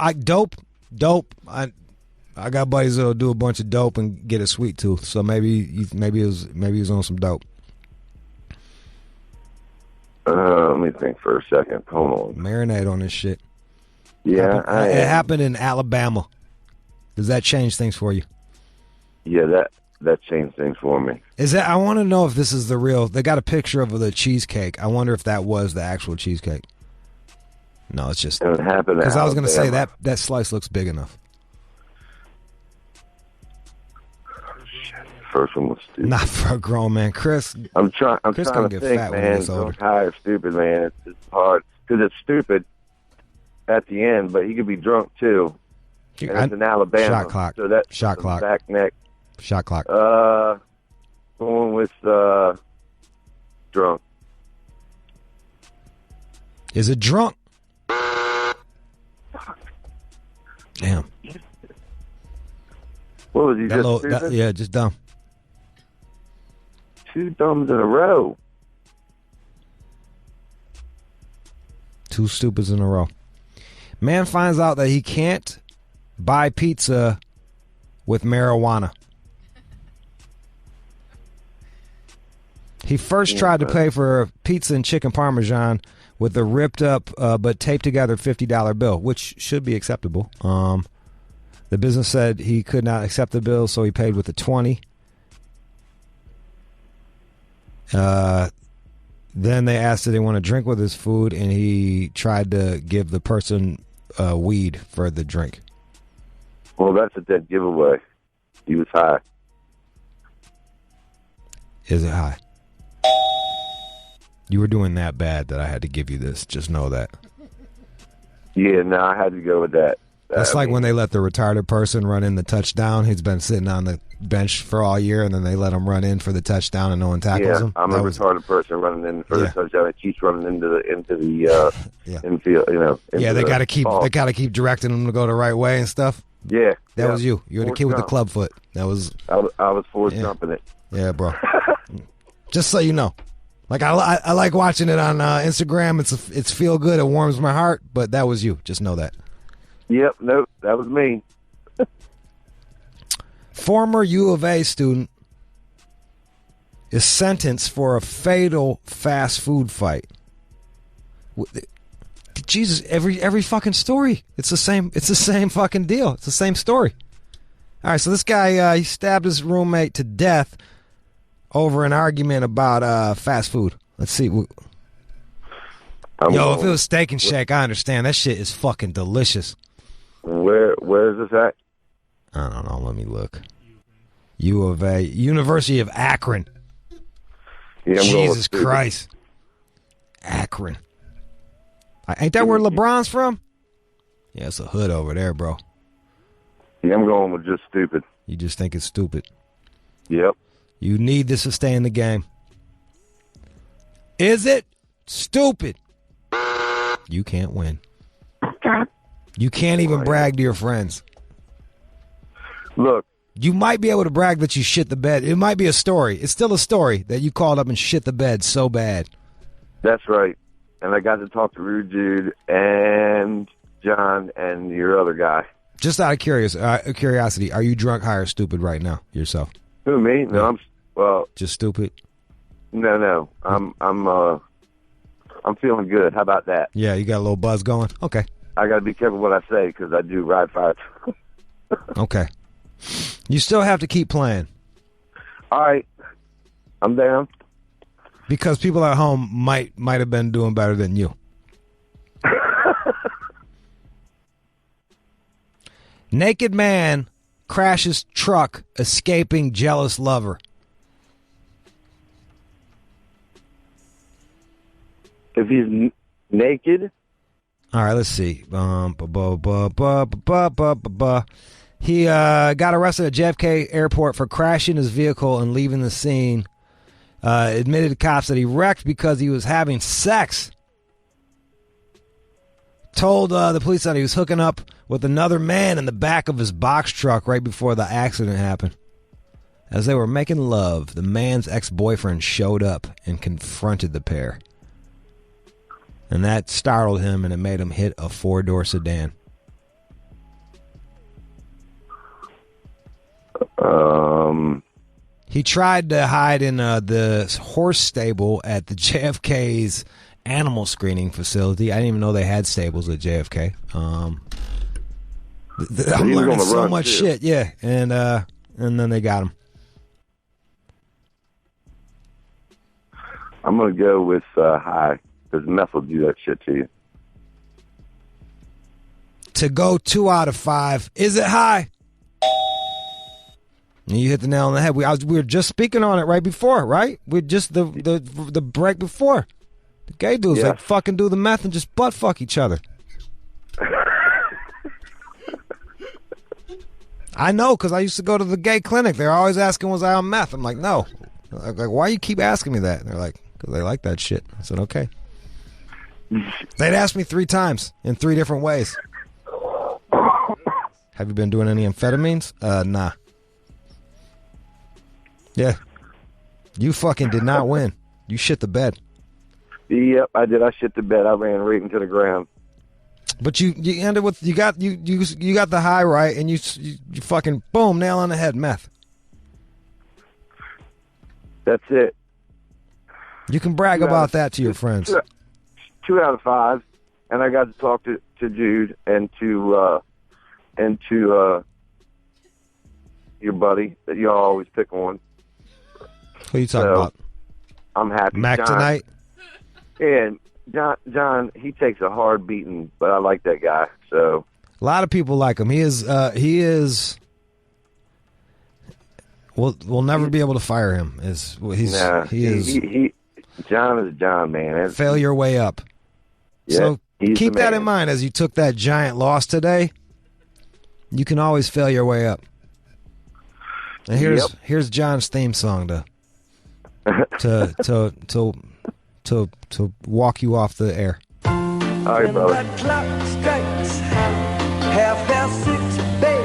I got buddies that'll do a bunch of dope and get a sweet tooth. So maybe he was on some dope. Let me think for a second. Hold on. Marinate on this shit. Yeah, it happened in Alabama. Does that change things for you? Yeah, that changed things for me. I want to know if this is the real. They got a picture of the cheesecake. I wonder if that was the actual cheesecake. No, it's just it happened because I was going to say Alabama. that slice looks big enough. First one was stupid. Not for a grown man, Chris. I'm trying gonna to get think, fat when he man. gets older. Drunk high or stupid, man. It's hard because it's stupid at the end, but he could be drunk too. And it's in Alabama. Shot clock. So that Shot clock. Back neck. Shot clock. Going with drunk. Is it drunk? Damn. What was he just stupid? Yeah, just dumb. 2 thumbs in a row. 2 stupids in a row. Man finds out that he can't buy pizza with marijuana. He first tried to pay for pizza and chicken parmesan with a ripped up but taped together $50 bill, which should be acceptable. The business said he could not accept the bill, so he paid with a 20. Then they asked if they want to drink with his food, and he tried to give the person weed for the drink. Well, that's a dead giveaway. He was high. Is it high? You were doing that bad that I had to give you this. Just know that. Yeah, no, I had to go with that. That's like when they let the retarded person run in the touchdown. He's been sitting on the bench for all year, and then they let him run in for the touchdown, and no one tackles him. I'm a retarded person running in for the touchdown. It keeps running into the infield. You know. They got to keep directing him to go the right way and stuff. Yeah, that was you. You were the kid with the club foot. That was. I was forward jumping it. Yeah, bro. Just so you know. Like I like watching it on Instagram. It's feel good. It warms my heart. But that was you. Just know that. Yep. Nope. That was me. Former U of A student is sentenced for a fatal fast food fight. Jesus, every fucking story. It's the same fucking deal. It's the same story. All right, so this guy he stabbed his roommate to death over an argument about fast food. Let's see. If it was Steak and Shake, I understand. That shit is fucking delicious. Where is this at? I don't know. Let me look. U of A, University of Akron. Yeah, Jesus Christ. Akron. Ain't that where LeBron's from? Yeah, it's a hood over there, bro. Yeah, I'm going with just stupid. You just think it's stupid. Yep. You need this to stay in the game. Is it stupid? You can't win. You can't even brag to your friends. Look. You might be able to brag that you shit the bed. It might be a story. It's still a story that you called up and shit the bed so bad. That's right. And I got to talk to Rude Jude and John and your other guy. Just out of curiosity, are you drunk, high, or stupid right now yourself? Who, me? No, I'm just stupid. No, I'm feeling good. How about that? Yeah, you got a little buzz going. Okay. I got to be careful what I say because I do ride fire. Okay. You still have to keep playing. All right, I'm down. Because people at home might have been doing better than you. Naked man crashes truck escaping jealous lover. If he's naked? All right, let's see. He got arrested at JFK Airport for crashing his vehicle and leaving the scene. Admitted to cops that he wrecked because he was having sex. Told the police that he was hooking up with another man in the back of his box truck right before the accident happened. As they were making love, the man's ex-boyfriend showed up and confronted the pair. And that startled him, and it made him hit a 4-door sedan. He tried to hide in the horse stable at the JFK's animal screening facility. I didn't even know they had stables at JFK. I'm learning so much shit, yeah. And then they got him. I'm going to go with high, because meth will do that shit to you. To go 2 out of 5, is it high? And you hit the nail on the head. We were just speaking on it right before, right? We just the break before. The gay dudes like fucking do the meth and just butt fuck each other. I know, because I used to go to the gay clinic. They're always asking, was I on meth? I'm like, no. Like, why you keep asking me that? And they're like, because they like that shit. I said, okay. They'd ask me 3 times in 3 different ways. Have you been doing any amphetamines? Nah. Yeah. You fucking did not win. You shit the bed. Yep, I did. I shit the bed. I ran right into the ground. But you ended with you got the high right, and you fucking boom, nail on the head, meth. That's it. You can brag about that to your friends. 2 out of 5, and I got to talk to Jude and to your buddy that y'all always pick on. Who are you talking about? I'm happy. Mac John, tonight? And John, he takes a hard beating, but I like that guy. So a lot of people like him. He is. We'll never be able to fire him. John is John, man. Fail your way up. Yeah, so keep that in mind as you took that giant loss today. You can always fail your way up. And here's John's theme song to walk you off the air. All right, brother.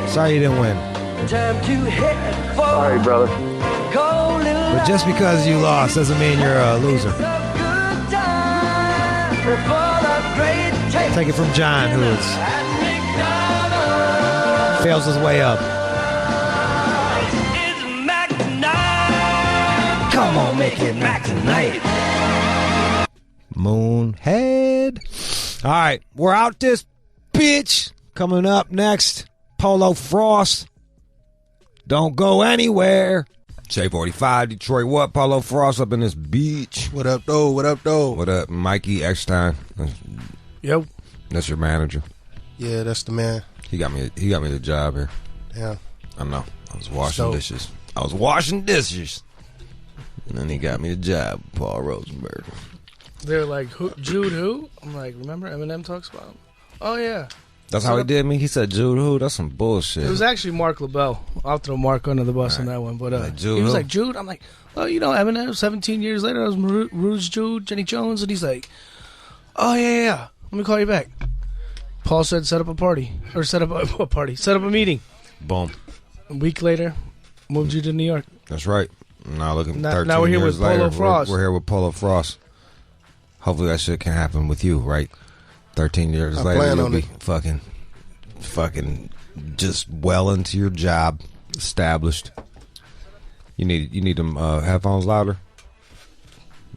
Sorry you didn't win. Sorry, brother. But just because you lost doesn't mean you're a loser. Take it from John, who fails his way up. Come on, make it Mac tonight. Moonhead. All right, we're out this bitch. Coming up next, Polo Frost. Don't go anywhere. J45, Detroit, what? Polo Frost up in this beach. What up, though? What up, though? What up, Mikey Eckstein? Yep. That's your manager. Yeah, that's the man. He got me the job here. Yeah. I know. I was washing dishes. And then he got me the job, Paul Rosenberg. They're like, Jude who? I'm like, remember Eminem talks about him? Oh, yeah. That's how he did me? He said, Jude who? That's some bullshit. It was actually Mark LaBelle. I'll throw Mark under the bus on that one. But like, Jude he was who? like, Jude? I'm like, oh, you know Eminem, 17 years later, I was Rouge Jude, Jenny Jones. And he's like, oh, yeah. Let me call you back. Paul said, set up a party. Or set up a party. Set up a meeting. Boom. A week later, moved you to New York. That's right. Now look at 13 now we're here years with Polo later, Frost. We're here with Polo Frost. Hopefully that shit can happen with you, right? 13 years later, you'll be fucking just well into your job, established. You need them headphones louder.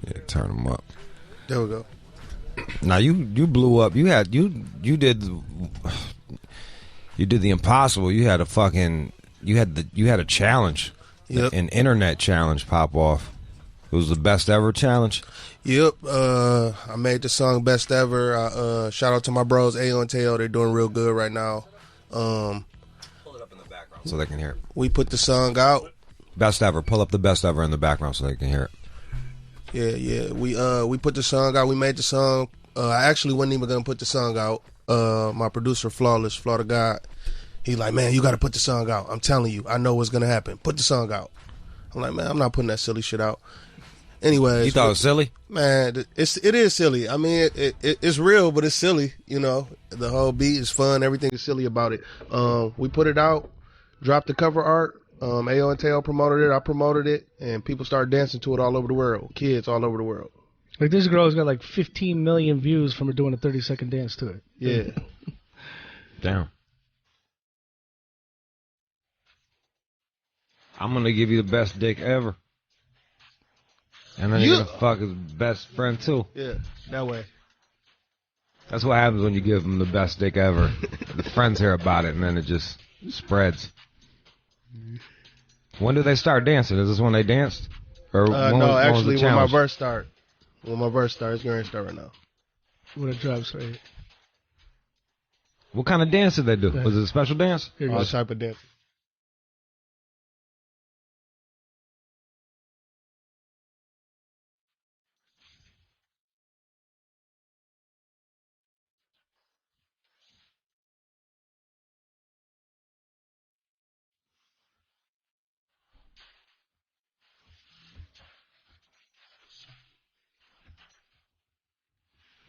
Yeah, turn them up. There we go. Now you blew up. You did the impossible. You had a challenge. Yep. An internet challenge pop off. It was the best ever challenge. Yep. I made the song best ever. Shout out to my bros Ayo and Teo. They're doing real good right now. Pull it up in the background so they can hear it. We put the song out. Best ever. Pull up the best ever in the background so they can hear Yeah. it. We put the song out. We made the song. I actually wasn't even gonna put the song out. My producer, Flawless, Flaw to God, he like, man, you got to put the song out. I'm telling you, I know what's gonna happen. Put the song out. I'm like, man, I'm not putting that silly shit out. Anyways, you thought it was silly? Man, it is silly. I mean, it's real, but it's silly. You know, the whole beat is fun. Everything is silly about it. We put it out, dropped the cover art. Ayo and Teo promoted it. I promoted it, and people started dancing to it all over the world. Kids all over the world. Like, this girl's got like 15 million views from her doing a 30-second dance to it. Yeah. Damn. I'm gonna give you the best dick ever. And then you're gonna fuck his best friend too. Yeah, that way. That's what happens when you give them the best dick ever. The friends hear about it, and then it just spreads. When do they start dancing? Is this when they danced? Or No, actually, when my verse start. When my verse starts, it's going to start right now. When it drops, right? What kind of dance did they do? Was it a special dance? All type of dance.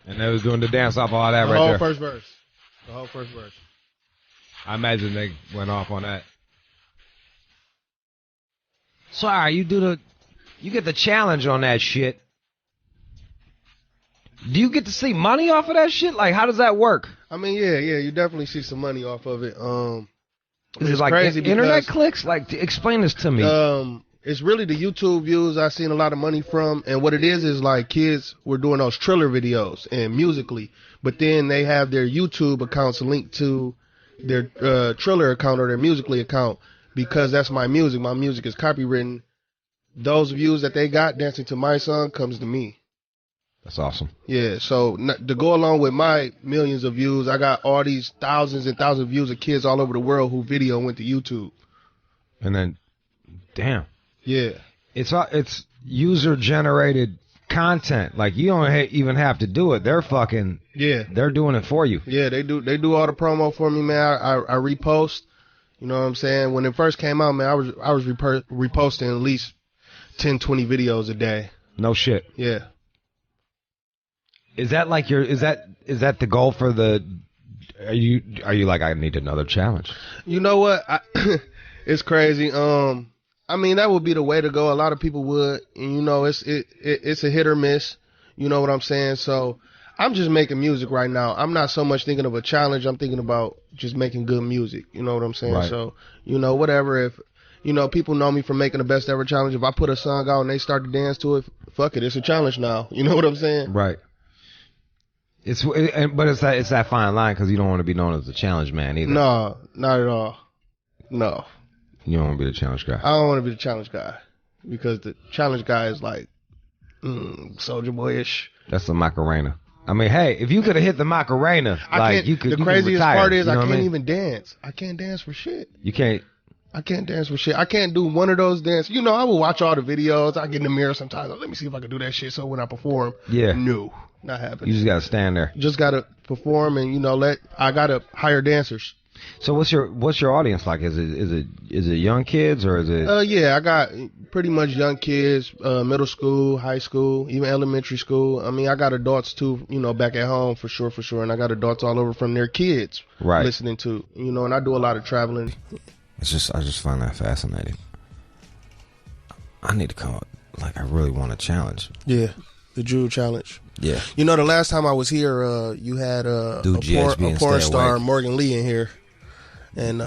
And they was doing the dance off all that right there. The whole first verse. I imagine they went off on that. So, all right, you get the challenge on that shit. Do you get to see money off of that shit? Like, how does that work? I mean, yeah, you definitely see some money off of it. Is it like crazy internet clicks? Like, explain this to me. It's really the YouTube views I've seen a lot of money from, and what it is like kids were doing those Triller videos and Musically, but then they have their YouTube accounts linked to their Triller account or their Musically account because that's my music. My music is copywritten. Those views that they got dancing to my song comes to me. That's awesome. Yeah, so to go along with my millions of views, I got all these thousands and thousands of views of kids all over the world who video went to YouTube. And then, damn. Yeah. It's user-generated content. Like, you don't even have to do it. They're fucking... Yeah. They're doing it for you. Yeah, they do all the promo for me, man. I repost. You know what I'm saying? When it first came out, man, I was reposting at least 10, 20 videos a day. No shit. Yeah. Is that like is that the goal for the... Are you like, I need another challenge? You know what? It's crazy. I mean, that would be the way to go. A lot of people would, and you know, it's a hit or miss. You know what I'm saying? So I'm just making music right now. I'm not so much thinking of a challenge. I'm thinking about just making good music. You know what I'm saying? Right. So, you know, whatever. If, you know, people know me from making the best ever challenge. If I put a song out and they start to dance to it, fuck it. It's a challenge now. You know what I'm saying? Right. But it's that fine line because you don't want to be known as the challenge man either. No, not at all. No. You don't want to be the challenge guy. I don't want to be the challenge guy because the challenge guy is like Soulja Boy-ish. That's the Macarena. I mean, hey, if you could have hit the Macarena, like you could. The craziest part is I can't mean? even dance. I can't dance for shit. You can't. I can't dance for shit. I can't do one of those dances. You know, I will watch all the videos. I get in the mirror sometimes. Let me see if I can do that shit. So when I perform, no, not happening. You just gotta stand there. Just gotta perform, and you know, I gotta hire dancers. So what's your audience like? Is it young kids or is it? Yeah, I got pretty much young kids, middle school, high school, even elementary school. I mean, I got adults too, you know, back at home for sure, and I got adults all over from their kids listening to, you know, and I do a lot of traveling. I just find that fascinating. I need to come up, like I really want a challenge. Yeah, the Jude challenge. Yeah. You know, the last time I was here, you had a porn star, Morgan Lee, in here. And,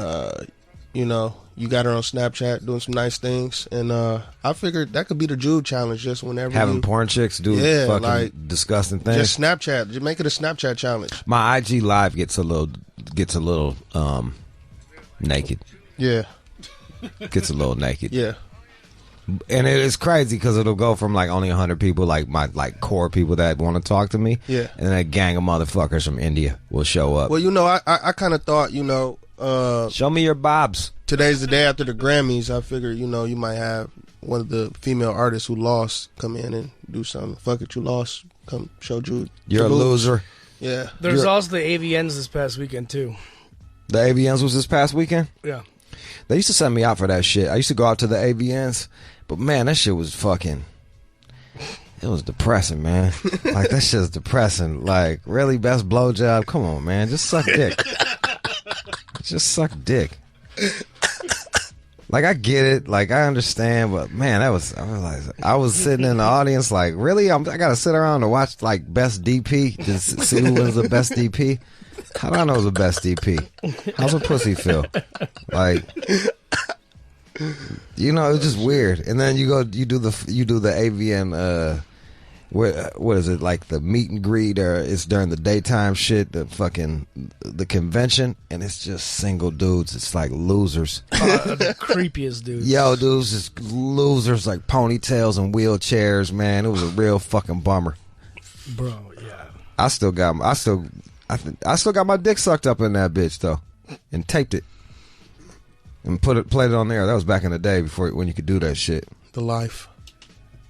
you know, you got her on Snapchat doing some nice things. And I figured that could be the Jude challenge just whenever having porn chicks do fucking like, disgusting things. Just Snapchat. Just make it a Snapchat challenge. My IG Live gets a little naked. Yeah. Gets a little naked. Yeah. And it is crazy because it'll go from like only 100 people, like my core people that want to talk to me. Yeah. And then a gang of motherfuckers from India will show up. Well, you know, I kind of thought, you know, show me your bobs. Today's the day after the Grammys. I figured, you know, you might have one of the female artists who lost come in and do something. Fuck it, you lost. Come show Jude. You're a loser. Yeah. There's also the AVNs this past weekend too. The AVNs was this past weekend? Yeah. They used to send me out for that shit. I used to go out to the AVNs, but man, that shit was fucking... It was depressing, man. Like, that shit's depressing. Like, really, best blowjob? Come on, man. Just suck dick. Just suck dick. Like, I get it. Like, I understand. But, man, I was sitting in the audience like, really? I got to sit around and watch, like, best DP? Just see who was the best DP? How do I know who's the best DP? How's a pussy feel? Like... You know, it's just weird. And then you do the AVN. What is it, like the meet and greet, or it's during the daytime shit, the convention, and it's just single dudes. It's like losers. The creepiest dudes. Yo, dudes, just losers, like ponytails and wheelchairs. Man, it was a real fucking bummer. Bro, yeah. I still got my dick sucked up in that bitch though, and taped it and played it on there. That was back in the day when you could do that shit. The life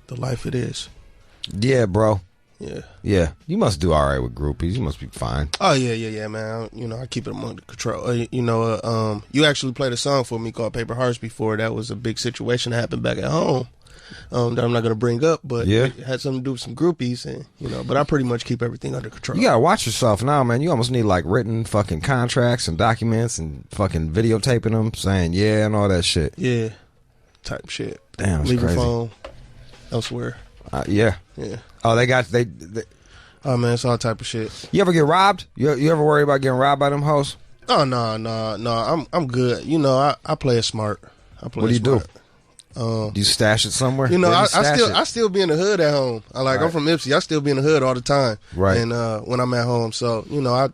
it is. Yeah, bro. Yeah. You must do all right with groupies. You must be fine. Oh yeah, man. I keep it under control. You actually played a song for me called Paper Hearts before. That was a big situation that happened back at home. That I'm not going to bring up, but it had something to do with some groupies, and but I pretty much keep everything under control. You gotta watch yourself now, man. You almost need like written fucking contracts and documents and fucking videotaping them, saying yeah and all that shit. Yeah, type shit. Damn, leave crazy. your phone elsewhere. Yeah. Oh, they. Oh man, it's all type of shit. You ever get robbed? You ever worry about getting robbed by them hoes? Oh no. I'm good. I play it smart. What do you do? Do you stash it somewhere? I still be in the hood at home. I'm from Ipsy. I still be in the hood all the time. Right. And when I'm at home, so I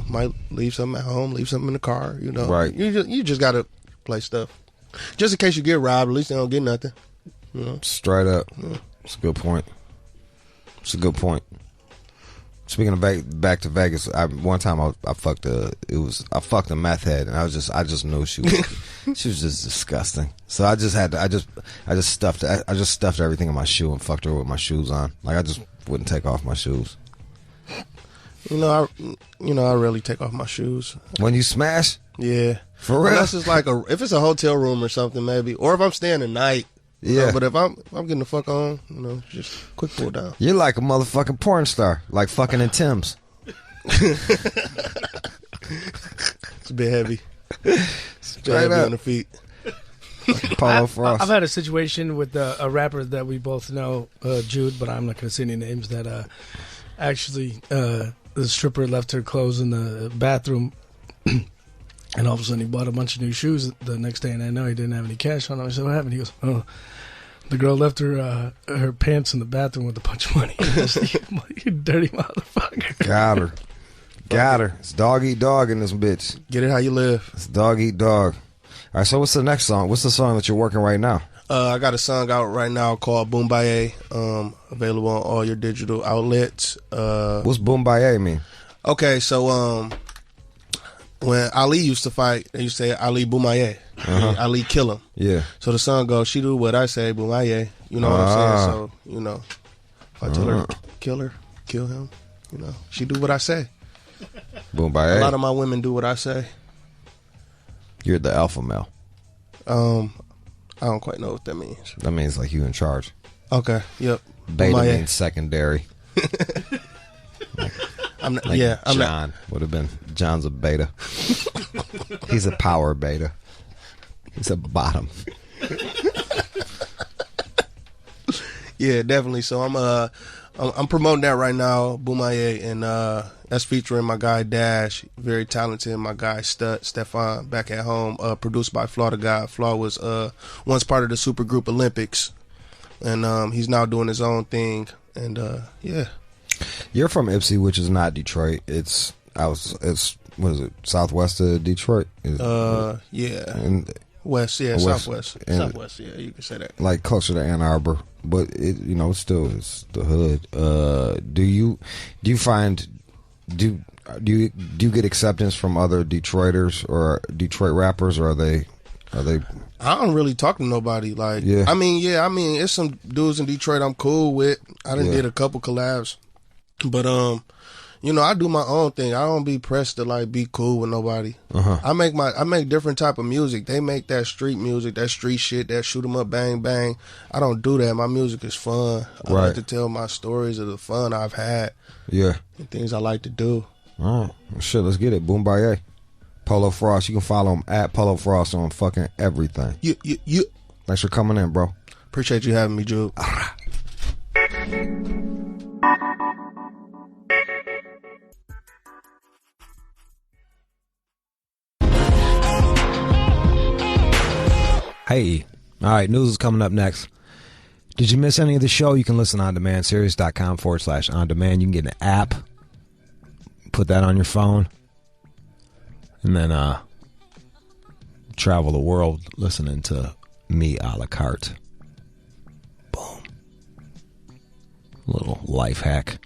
might leave something at home, leave something in the car. Right. You just gotta play stuff, just in case you get robbed. At least they don't get nothing. Straight up. Yeah. It's a good point. Speaking of back to Vegas, one time I fucked a meth head, and I just knew she was just disgusting. So I just stuffed everything in my shoe and fucked her with my shoes on. Like I just wouldn't take off my shoes. I rarely take off my shoes when you smash. Yeah, for real. Unless it's like if it's a hotel room or something, maybe, or if I'm staying the night. Yeah, but if I'm getting the fuck on, just quick pull down. You're like a motherfucking porn star, like fucking in Tim's. It's a bit heavy. Straight up on the feet. Polo Frost. I've had a situation with a rapper that we both know, Jude, but I'm not going to say any names. That actually the stripper left her clothes in the bathroom. And all of a sudden, he bought a bunch of new shoes the next day, and I know he didn't have any cash on him. I said, "What happened?" He goes, "Oh, the girl left her pants in the bathroom with a bunch of money." I was like, "You dirty motherfucker!" Got her. It's dog eat dog in this bitch. Get it how you live. It's dog eat dog. All right. So what's the next song? What's the song that you're working right now? I got a song out right now called Boom Baye. Available on all your digital outlets. What's Boom Baye mean? Okay, so when Ali used to fight, they used to say Ali Boomaye. Ali kill him. Yeah. So the song goes, she do what I say, Boomaye. You know what I'm saying? So, if I tell her, kill him, she do what I say. Boomaye. A lot of my women do what I say. You're the alpha male. I don't quite know what that means. That means like you in charge. Okay, yep. Beta Boomaye. means secondary. I'm not, like I'm John would have been. John's a beta. He's a power beta. He's a bottom. Yeah, definitely. So I'm promoting that right now, Boomaye, and that's featuring my guy Dash, very talented. My guy Stefan back at home, produced by Flaw the guy. Flaw was once part of the supergroup Olympics, and he's now doing his own thing. And yeah. You're from Ipsy, which is not Detroit. It's what is it? Southwest of Detroit? Yeah. And West, yeah, West, Southwest. and Southwest, yeah, you can say that. Like closer to Ann Arbor, but it's the hood. Do you get acceptance from other Detroiters or Detroit rappers, or are they? I don't really talk to nobody. Like, yeah. I mean, it's some dudes in Detroit I'm cool with. I done did a couple collabs, but I do my own thing. I don't be pressed to like be cool with nobody. I make different type of music. They make that street music, that street shit, that shoot 'em up, bang bang. I don't do that. My music is fun. I like to tell my stories of the fun I've had. Yeah, and things I like to do. All right, well, shit, let's get it. Boom Baye. Polo Frost. You can follow him at Polo Frost on fucking everything. You. Thanks for coming in, bro. Appreciate you having me, Jude. Hey. All right, news is coming up next. Did you miss any of the show? You can listen on demand, Sirius.com/on demand. You can get an app, put that on your phone, and then travel the world listening to me a la carte. Boom. Little life hack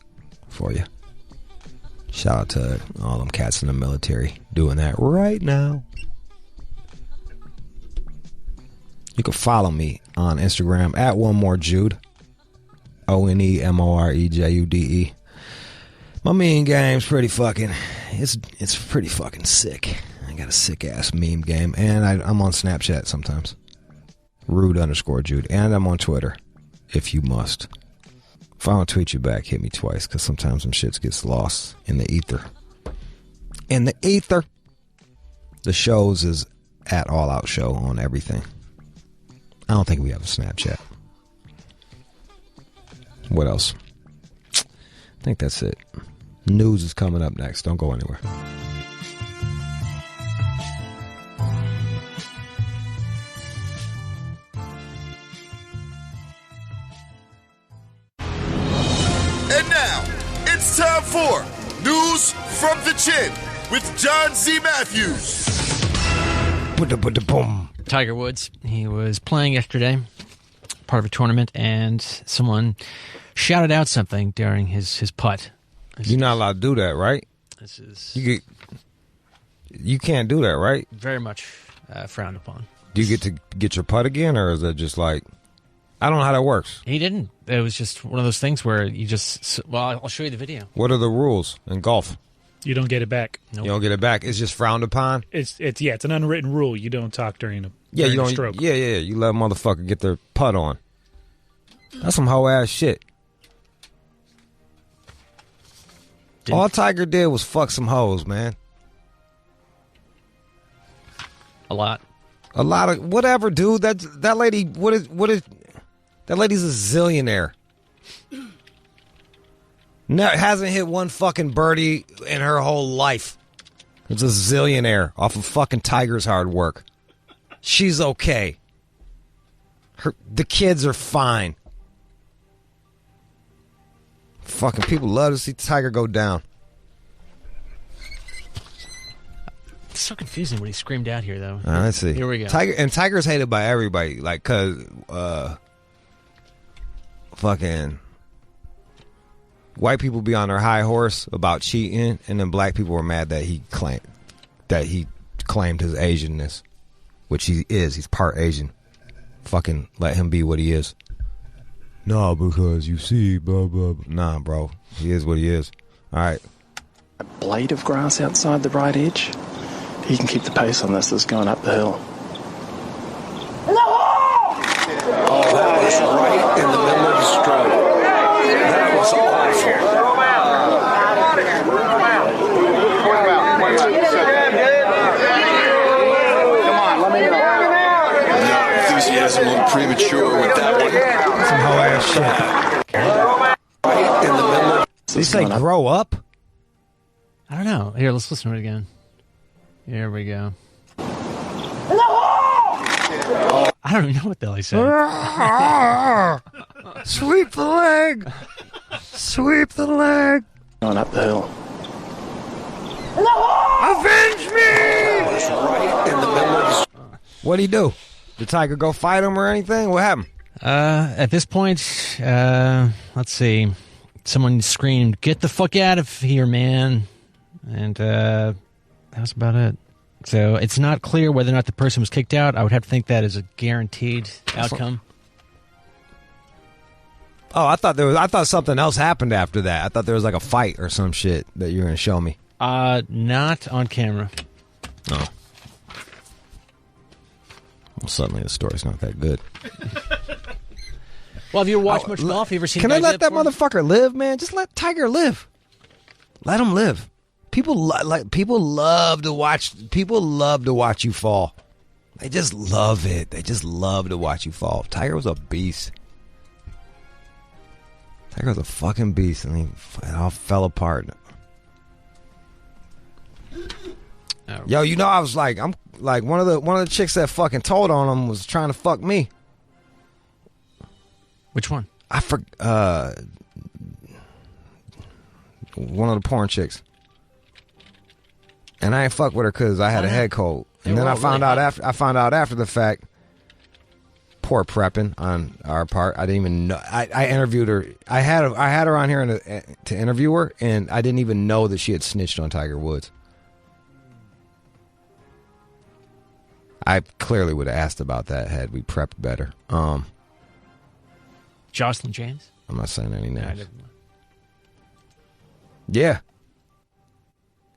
for you. Shout out to all them cats in the military doing that right now. You can follow me on Instagram at OneMoreJude. OneMoreJude. My meme game's pretty fucking, it's pretty fucking sick. I got a sick ass meme game, and I'm on Snapchat sometimes. Rude_Jude, and I'm on Twitter. If you must. If I don't tweet you back, hit me twice, because sometimes some shit gets lost in the ether. In the ether. The shows is at All Out Show on everything. I don't think we have a Snapchat. What else? I think that's it. News is coming up next. Don't go anywhere. And now, it's time for News from the Chin with John Z. Matthews. Boom. Tiger Woods, he was playing yesterday, part of a tournament, and someone shouted out something during his putt. You're not allowed to do that, right? This is you can't do that, right? very much frowned upon. Do you get to get your putt again, or is it just like, I don't know how that works? He didn't. It was just one of those things where you just, well, I'll show you the video. What are the rules in golf? You don't get it back. Nope. You don't get it back. It's just frowned upon. It's an unwritten rule. You don't talk during a stroke. Yeah. You let a motherfucker get their putt on. That's some hoe ass shit. All Tiger did was fuck some hoes, man. A lot of whatever, dude. That lady. What is that lady's a zillionaire. No, hasn't hit one fucking birdie in her whole life. It's a zillionaire off of fucking Tiger's hard work. She's okay. The kids are fine. Fucking people love to see Tiger go down. It's so confusing what he screamed out here, though. Let's see. Here we go. Tiger's hated by everybody, like, cause fucking white people be on their high horse about cheating, and then black people were mad that he claimed his Asianness, which he is. He's part Asian. Fucking let him be what he is. No, because you see, blah, blah, blah. Nah, bro. He is what he is. All right. A blade of grass outside the right edge. He can keep the pace on this that's going up the hill. Oh, that was right in the middle of the stroke. That was awful. Come on, let me know. No enthusiasm, a little premature with that one. Some hoe ass shit. Right in the middle of... Did he say grow up? I don't know. Here, let's listen to it again. Here we go. I don't even know what the hell he said. Sweep the leg. Sweep the leg. Going up the hill. Avenge me! Right in the middle of the... What'd he do? Did Tiger go fight him or anything? What happened? At this point, let's see. Someone screamed, "Get the fuck out of here, man." And that was about it. So it's not clear whether or not the person was kicked out. I would have to think that is a guaranteed outcome. Oh, I thought something else happened after that. I thought there was like a fight or some shit that you were going to show me. Not on camera. Oh. Well, suddenly the story's not that good. Well, have you watched much golf? Have you ever seen? Can I let that motherfucker live, man? Just let Tiger live. Let him live. People love to watch you fall. They just love it. They just love to watch you fall. Tiger was a beast. Tiger was a fucking beast, and it all fell apart. Yo, I was like, like one of the chicks that fucking told on him was trying to fuck me. Which one? I one of the porn chicks. And I ain't fuck with her because I had a head cold. And then I found out after the fact. Poor prepping on our part. I didn't even know. I interviewed her. I had her on here to interview her, and I didn't even know that she had snitched on Tiger Woods. I clearly would have asked about that had we prepped better. Jocelyn James? I'm not saying any names. Yeah.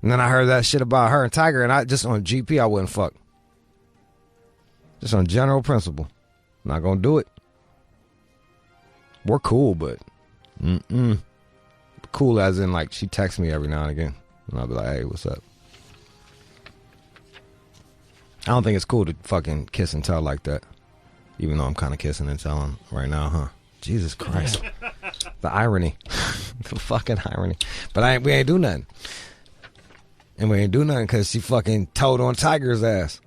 And then I heard that shit about her and Tiger, and I just on GP I wouldn't fuck. Just on general principle. Not gonna do it. We're cool, but cool as in like she texts me every now and again, and I'll be like, "Hey, what's up?" I don't think it's cool to fucking kiss and tell like that, even though I'm kind of kissing and telling right now, huh? Jesus Christ, the irony, the fucking irony. But we ain't do nothing, and we ain't do nothing because she fucking told on Tiger's ass.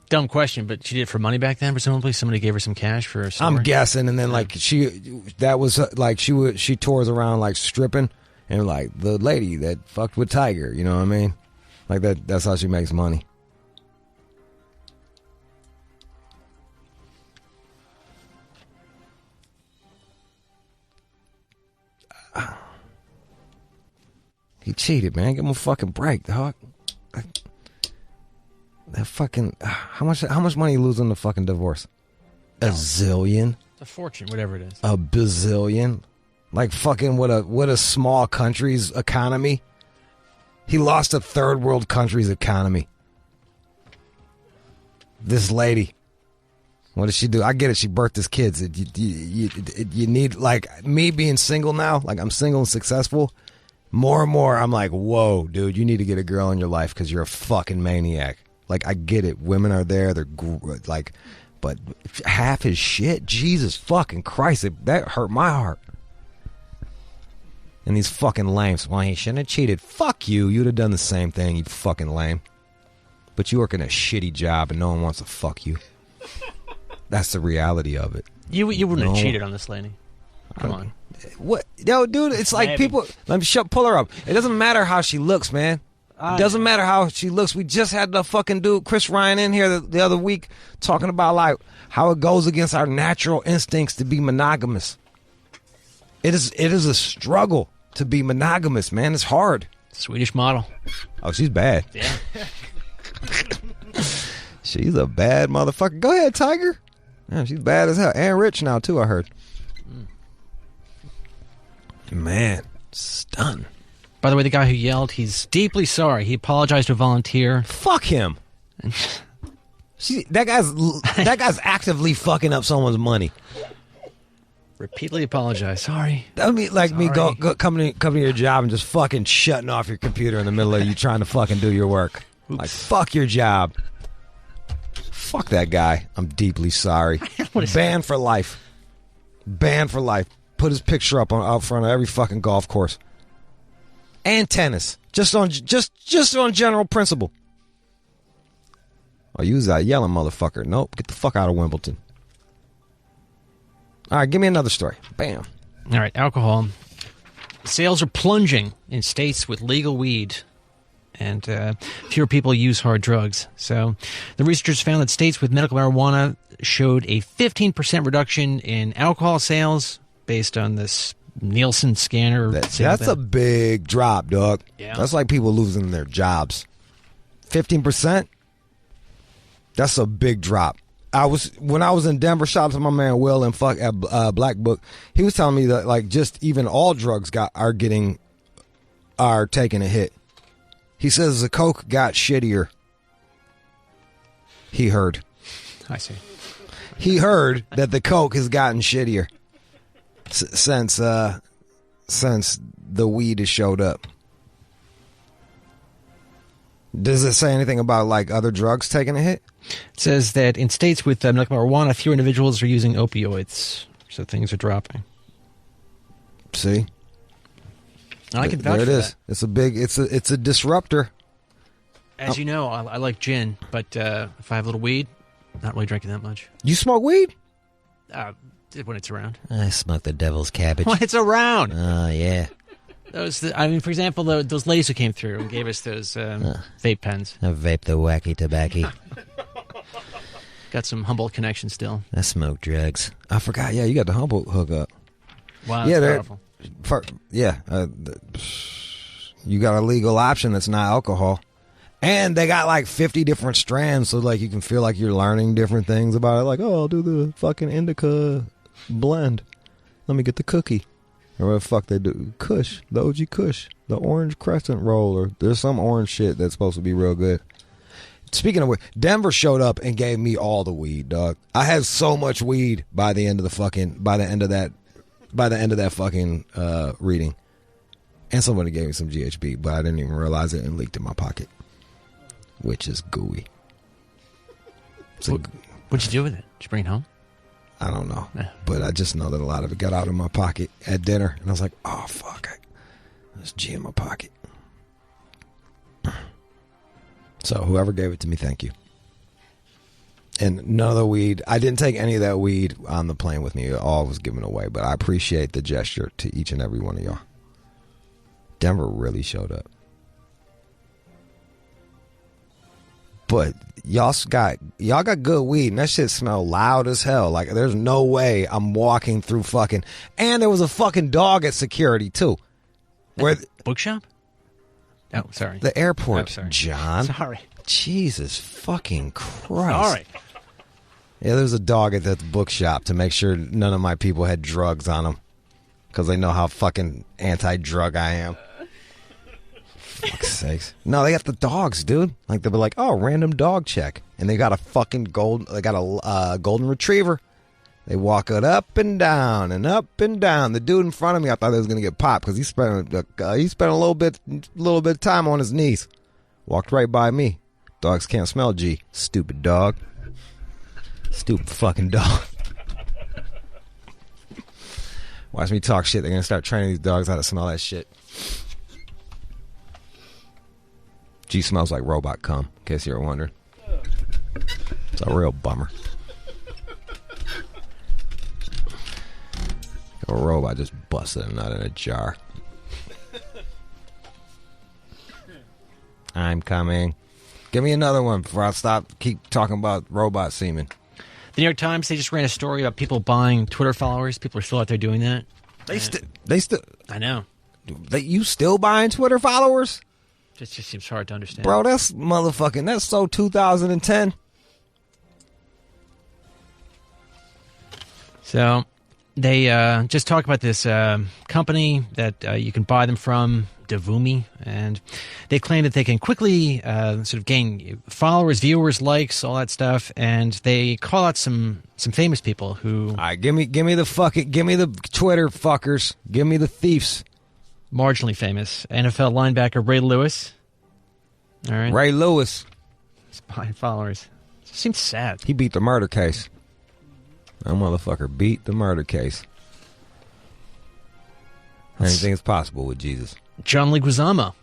Dumb question, but she did it for money back then. Presumably, somebody gave her some cash for a story. I'm guessing, and then like she tours around like stripping, and like the lady that fucked with Tiger. You know what I mean? Like that. That's how she makes money. He cheated, man. Give him a fucking break, dog. That fucking how much money you lose on the fucking divorce? A zillion? A fortune, whatever it is. A bazillion? Like fucking what a small country's economy? He lost a third world country's economy. This lady. What did she do? I get it. She birthed his kids. You need, like, me being single now, like I'm single and successful. More and more, I'm like, whoa, dude, you need to get a girl in your life because you're a fucking maniac. Like, I get it. Women are there. They're like, but half his shit? Jesus fucking Christ. That hurt my heart. And these fucking lames. Well, he shouldn't have cheated. Fuck you. You'd have done the same thing, you fucking lame. But you work in a shitty job and no one wants to fuck you. That's the reality of it. You wouldn't have cheated on this lady. Come on. What? Yo, dude, it's like Maybe. people... Let me pull her up. It doesn't matter how she looks, man. It doesn't matter how she looks. We just had the fucking dude, Chris Ryan, in here the other week talking about like how it goes against our natural instincts to be monogamous. It is a struggle to be monogamous, man. It's hard. Swedish model. Oh, she's bad. Yeah. She's a bad motherfucker. Go ahead, Tiger. Yeah, she's bad as hell. And rich now, too, I heard. Man, stunned. By the way, the guy who yelled, he's deeply sorry. He apologized to a volunteer. Fuck him. That guy's actively fucking up someone's money. Repeatedly apologize. Sorry. That would be like me coming to your job and just fucking shutting off your computer in the middle of you trying to fucking do your work. Oops. Like, fuck your job. Fuck that guy. I'm deeply sorry. Banned for life. Banned for life. Put his picture up out front of every fucking golf course. And tennis. Just on general principle. Oh, you was that yelling motherfucker. Nope. Get the fuck out of Wimbledon. All right, give me another story. Bam. All right, alcohol. Sales are plunging in states with legal weed, and fewer people use hard drugs. So the researchers found that states with medical marijuana showed a 15% reduction in alcohol sales based on this Nielsen scanner. That's a big drop, dog. Yeah. That's like people losing their jobs. 15%? That's a big drop. When I was in Denver, shout out to my man Will and Black Book. He was telling me that like just even all drugs are taking a hit. He says the coke got shittier. He heard. I see. He heard that the coke has gotten shittier since the weed has showed up. Does it say anything about like other drugs taking a hit? It says that in states with medical marijuana, fewer individuals are using opioids, so things are dropping. See, I can vouch there it for is. that. It's a disruptor. As you know, I like gin, but if I have a little weed, not really drinking that much. You smoke weed? When it's around. I smoke the devil's cabbage. When it's around. Oh, yeah. For example, those ladies who came through and gave us those vape pens. I vape the wacky tobacco. Got some Humboldt connection still. I smoke drugs. I forgot. Yeah, you got the Humboldt hookup. Wow, yeah, that's powerful. You got a legal option that's not alcohol. And they got like 50 different strands, so like you can feel like you're learning different things about it. Like, oh, I'll do the fucking indica blend. Let me get the cookie. Or what the fuck they do. Kush. The OG Kush. The orange crescent roll. Or there's some orange shit that's supposed to be real good. Speaking of weed, Denver showed up and gave me all the weed, dog. I had so much weed by the end of that fucking reading. And somebody gave me some GHB, but I didn't even realize it and leaked in my pocket. Which is gooey. What'd you do with it? Did you bring it home? I don't know. But I just know that a lot of it got out of my pocket at dinner. And I was like, oh, fuck. There's G in my pocket. So whoever gave it to me, thank you. And none of the weed, I didn't take any of that weed on the plane with me. It all was given away. But I appreciate the gesture to each and every one of y'all. Denver really showed up. But y'all got good weed, and that shit smelled loud as hell. Like, there's no way I'm walking through fucking... And there was a fucking dog at security, too. Where bookshop? Oh, sorry. The airport, sorry. John. Sorry. Jesus fucking Christ. Sorry. Yeah, there was a dog at the bookshop to make sure none of my people had drugs on them. Because they know how fucking anti-drug I am. Fuck's sakes. No, they got the dogs, dude. Like, they'll be like, oh, random dog check. And they got a fucking golden retriever. They walk it up and down and up and down. The dude in front of me, I thought he was going to get popped because he spent a little bit of time on his knees. Walked right by me. Dogs can't smell G. Stupid dog. Stupid fucking dog. Watch me talk shit. They're going to start training these dogs how to smell that shit. G smells like robot cum, in case you were wondering. It's a real bummer. A robot just busted a nut in a jar. I'm coming. Give me another one before I keep talking about robot semen. The New York Times, they just ran a story about people buying Twitter followers. People are still out there doing that. They still. I know. You still buying Twitter followers? It just seems hard to understand. Bro, that's so 2010. So they just talk about this company that you can buy them from, Devumi, and they claim that they can quickly sort of gain followers, viewers, likes, all that stuff, and they call out some famous people who... All right, give me the Twitter fuckers. Give me the thieves. Marginally famous. NFL linebacker Ray Lewis. All right. Ray Lewis. He's buying followers. It seems sad. He beat the murder case. That motherfucker beat the murder case. Anything's possible with Jesus. John Leguizamo.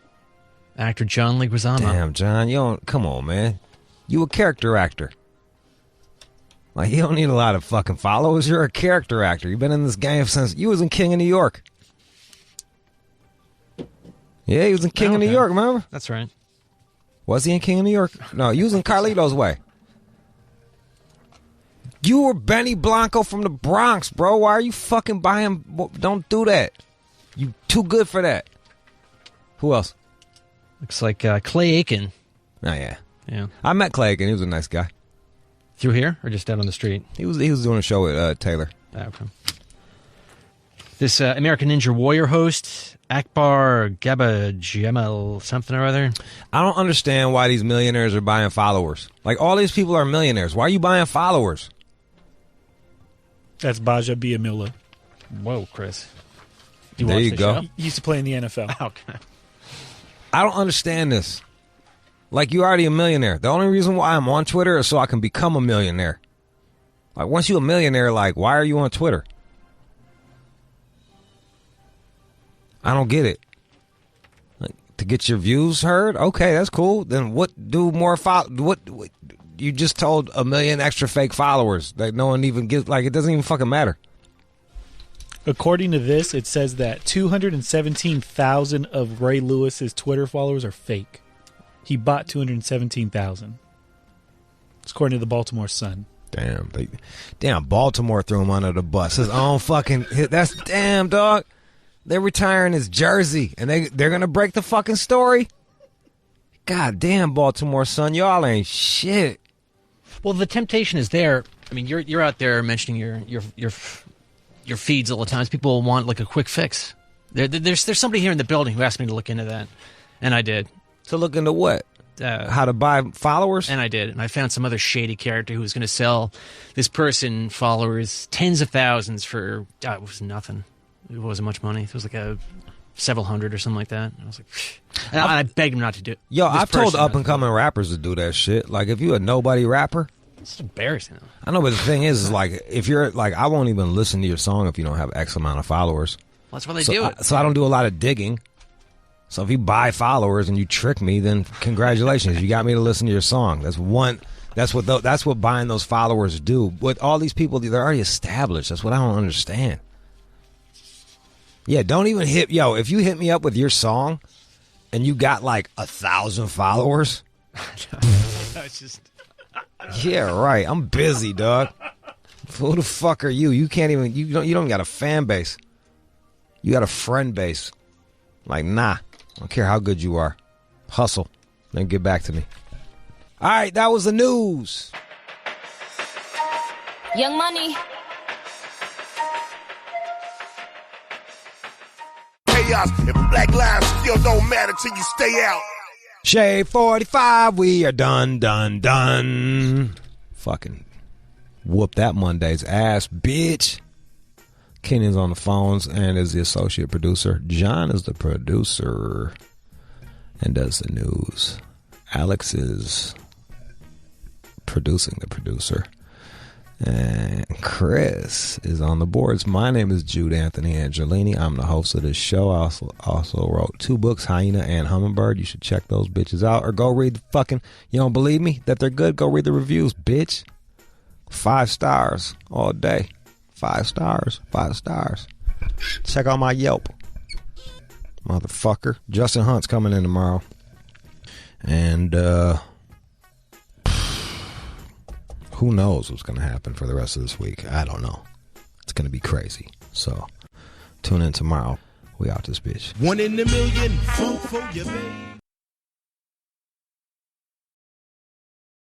Actor John Leguizamo. Damn, John, come on, man. You a character actor. Like, you don't need a lot of fucking followers. You're a character actor. You've been in this game since you was in King of New York. Yeah, he was in King of New York, remember? That's right. Was he in King of New York? No, he was in Carlito's Way. You were Benny Blanco from the Bronx, bro. Why are you fucking buying? Don't do that. You too good for that. Who else? Looks like Clay Aiken. Oh, yeah. Yeah. I met Clay Aiken. He was a nice guy. Through here or just out on the street? He was doing a show with Taylor. Okay. This American Ninja Warrior host, Akbar Gabajamal something or other. I don't understand why these millionaires are buying followers. Like, all these people are millionaires. Why are you buying followers? That's Baja Biamila. Whoa, Chris. There you go. He used to play in the NFL. Okay. I don't understand this. Like, you're already a millionaire. The only reason why I'm on Twitter is so I can become a millionaire. Like, once you're a millionaire, like, why are you on Twitter? I don't get it. Like, To get your views heard? Okay, that's cool. Then what do more what you just told 1 million extra fake followers that no one even gives, like, it doesn't even fucking matter. According to this, it says that 217,000 of Ray Lewis's Twitter followers are fake. He bought 217,000. It's according to the Baltimore Sun. Damn, Baltimore threw him under the bus. His own fucking, that's damn, dog. They're retiring his jersey, and they're gonna break the fucking story. God damn, Baltimore Sun, y'all ain't shit. Well, the temptation is there. I mean, you're out there mentioning your feeds all the time. People want like a quick fix. There's somebody here in the building who asked me to look into that, and I did. To look into what? How to buy followers? And I did. And I found some other shady character who was going to sell this person followers tens of thousands for, it was nothing. It wasn't much money. It was like several hundred or something like that. And I was like, and I begged him not to do it. Yo, I've told up-and-coming rappers to do that shit. Like, if you a nobody rapper. It's embarrassing. I know, but the thing is like, if you're, like, I won't even listen to your song if you don't have X amount of followers. Well, that's why they do it. So I don't do a lot of digging. So if you buy followers and you trick me, then congratulations, you got me to listen to your song. That's what buying those followers do. With all these people, they're already established. That's what I don't understand. Yeah, don't even if you hit me up with your song and you got like 1,000 followers. It's just yeah, right. I'm busy, dog. Who the fuck are you? You can't even, you don't even got a fan base. You got a friend base. Like, nah. I don't care how good you are. Hustle. Then get back to me. All right, that was the news. Young Money. Chaos and black lives still don't matter till you stay out. Shade 45, we are done. Fucking whoop that Monday's ass, bitch. Kenyon's on the phones and is the associate producer. John is the producer and does the news. Alex is producing the producer. And Chris is on the boards. My name is Jude Anthony Angelini. I'm the host of this show. I also wrote 2 books, Hyena and Hummingbird. You should check those bitches out. Or go read the fucking, you don't believe me that they're good? Go read the reviews, bitch. 5 stars all day. 5 stars. 5 stars. Check out my Yelp. Motherfucker. Justin Hunt's coming in tomorrow. And who knows what's going to happen for the rest of this week. I don't know. It's going to be crazy. So tune in tomorrow. We out this bitch. 1 in a million. Fool for your baby.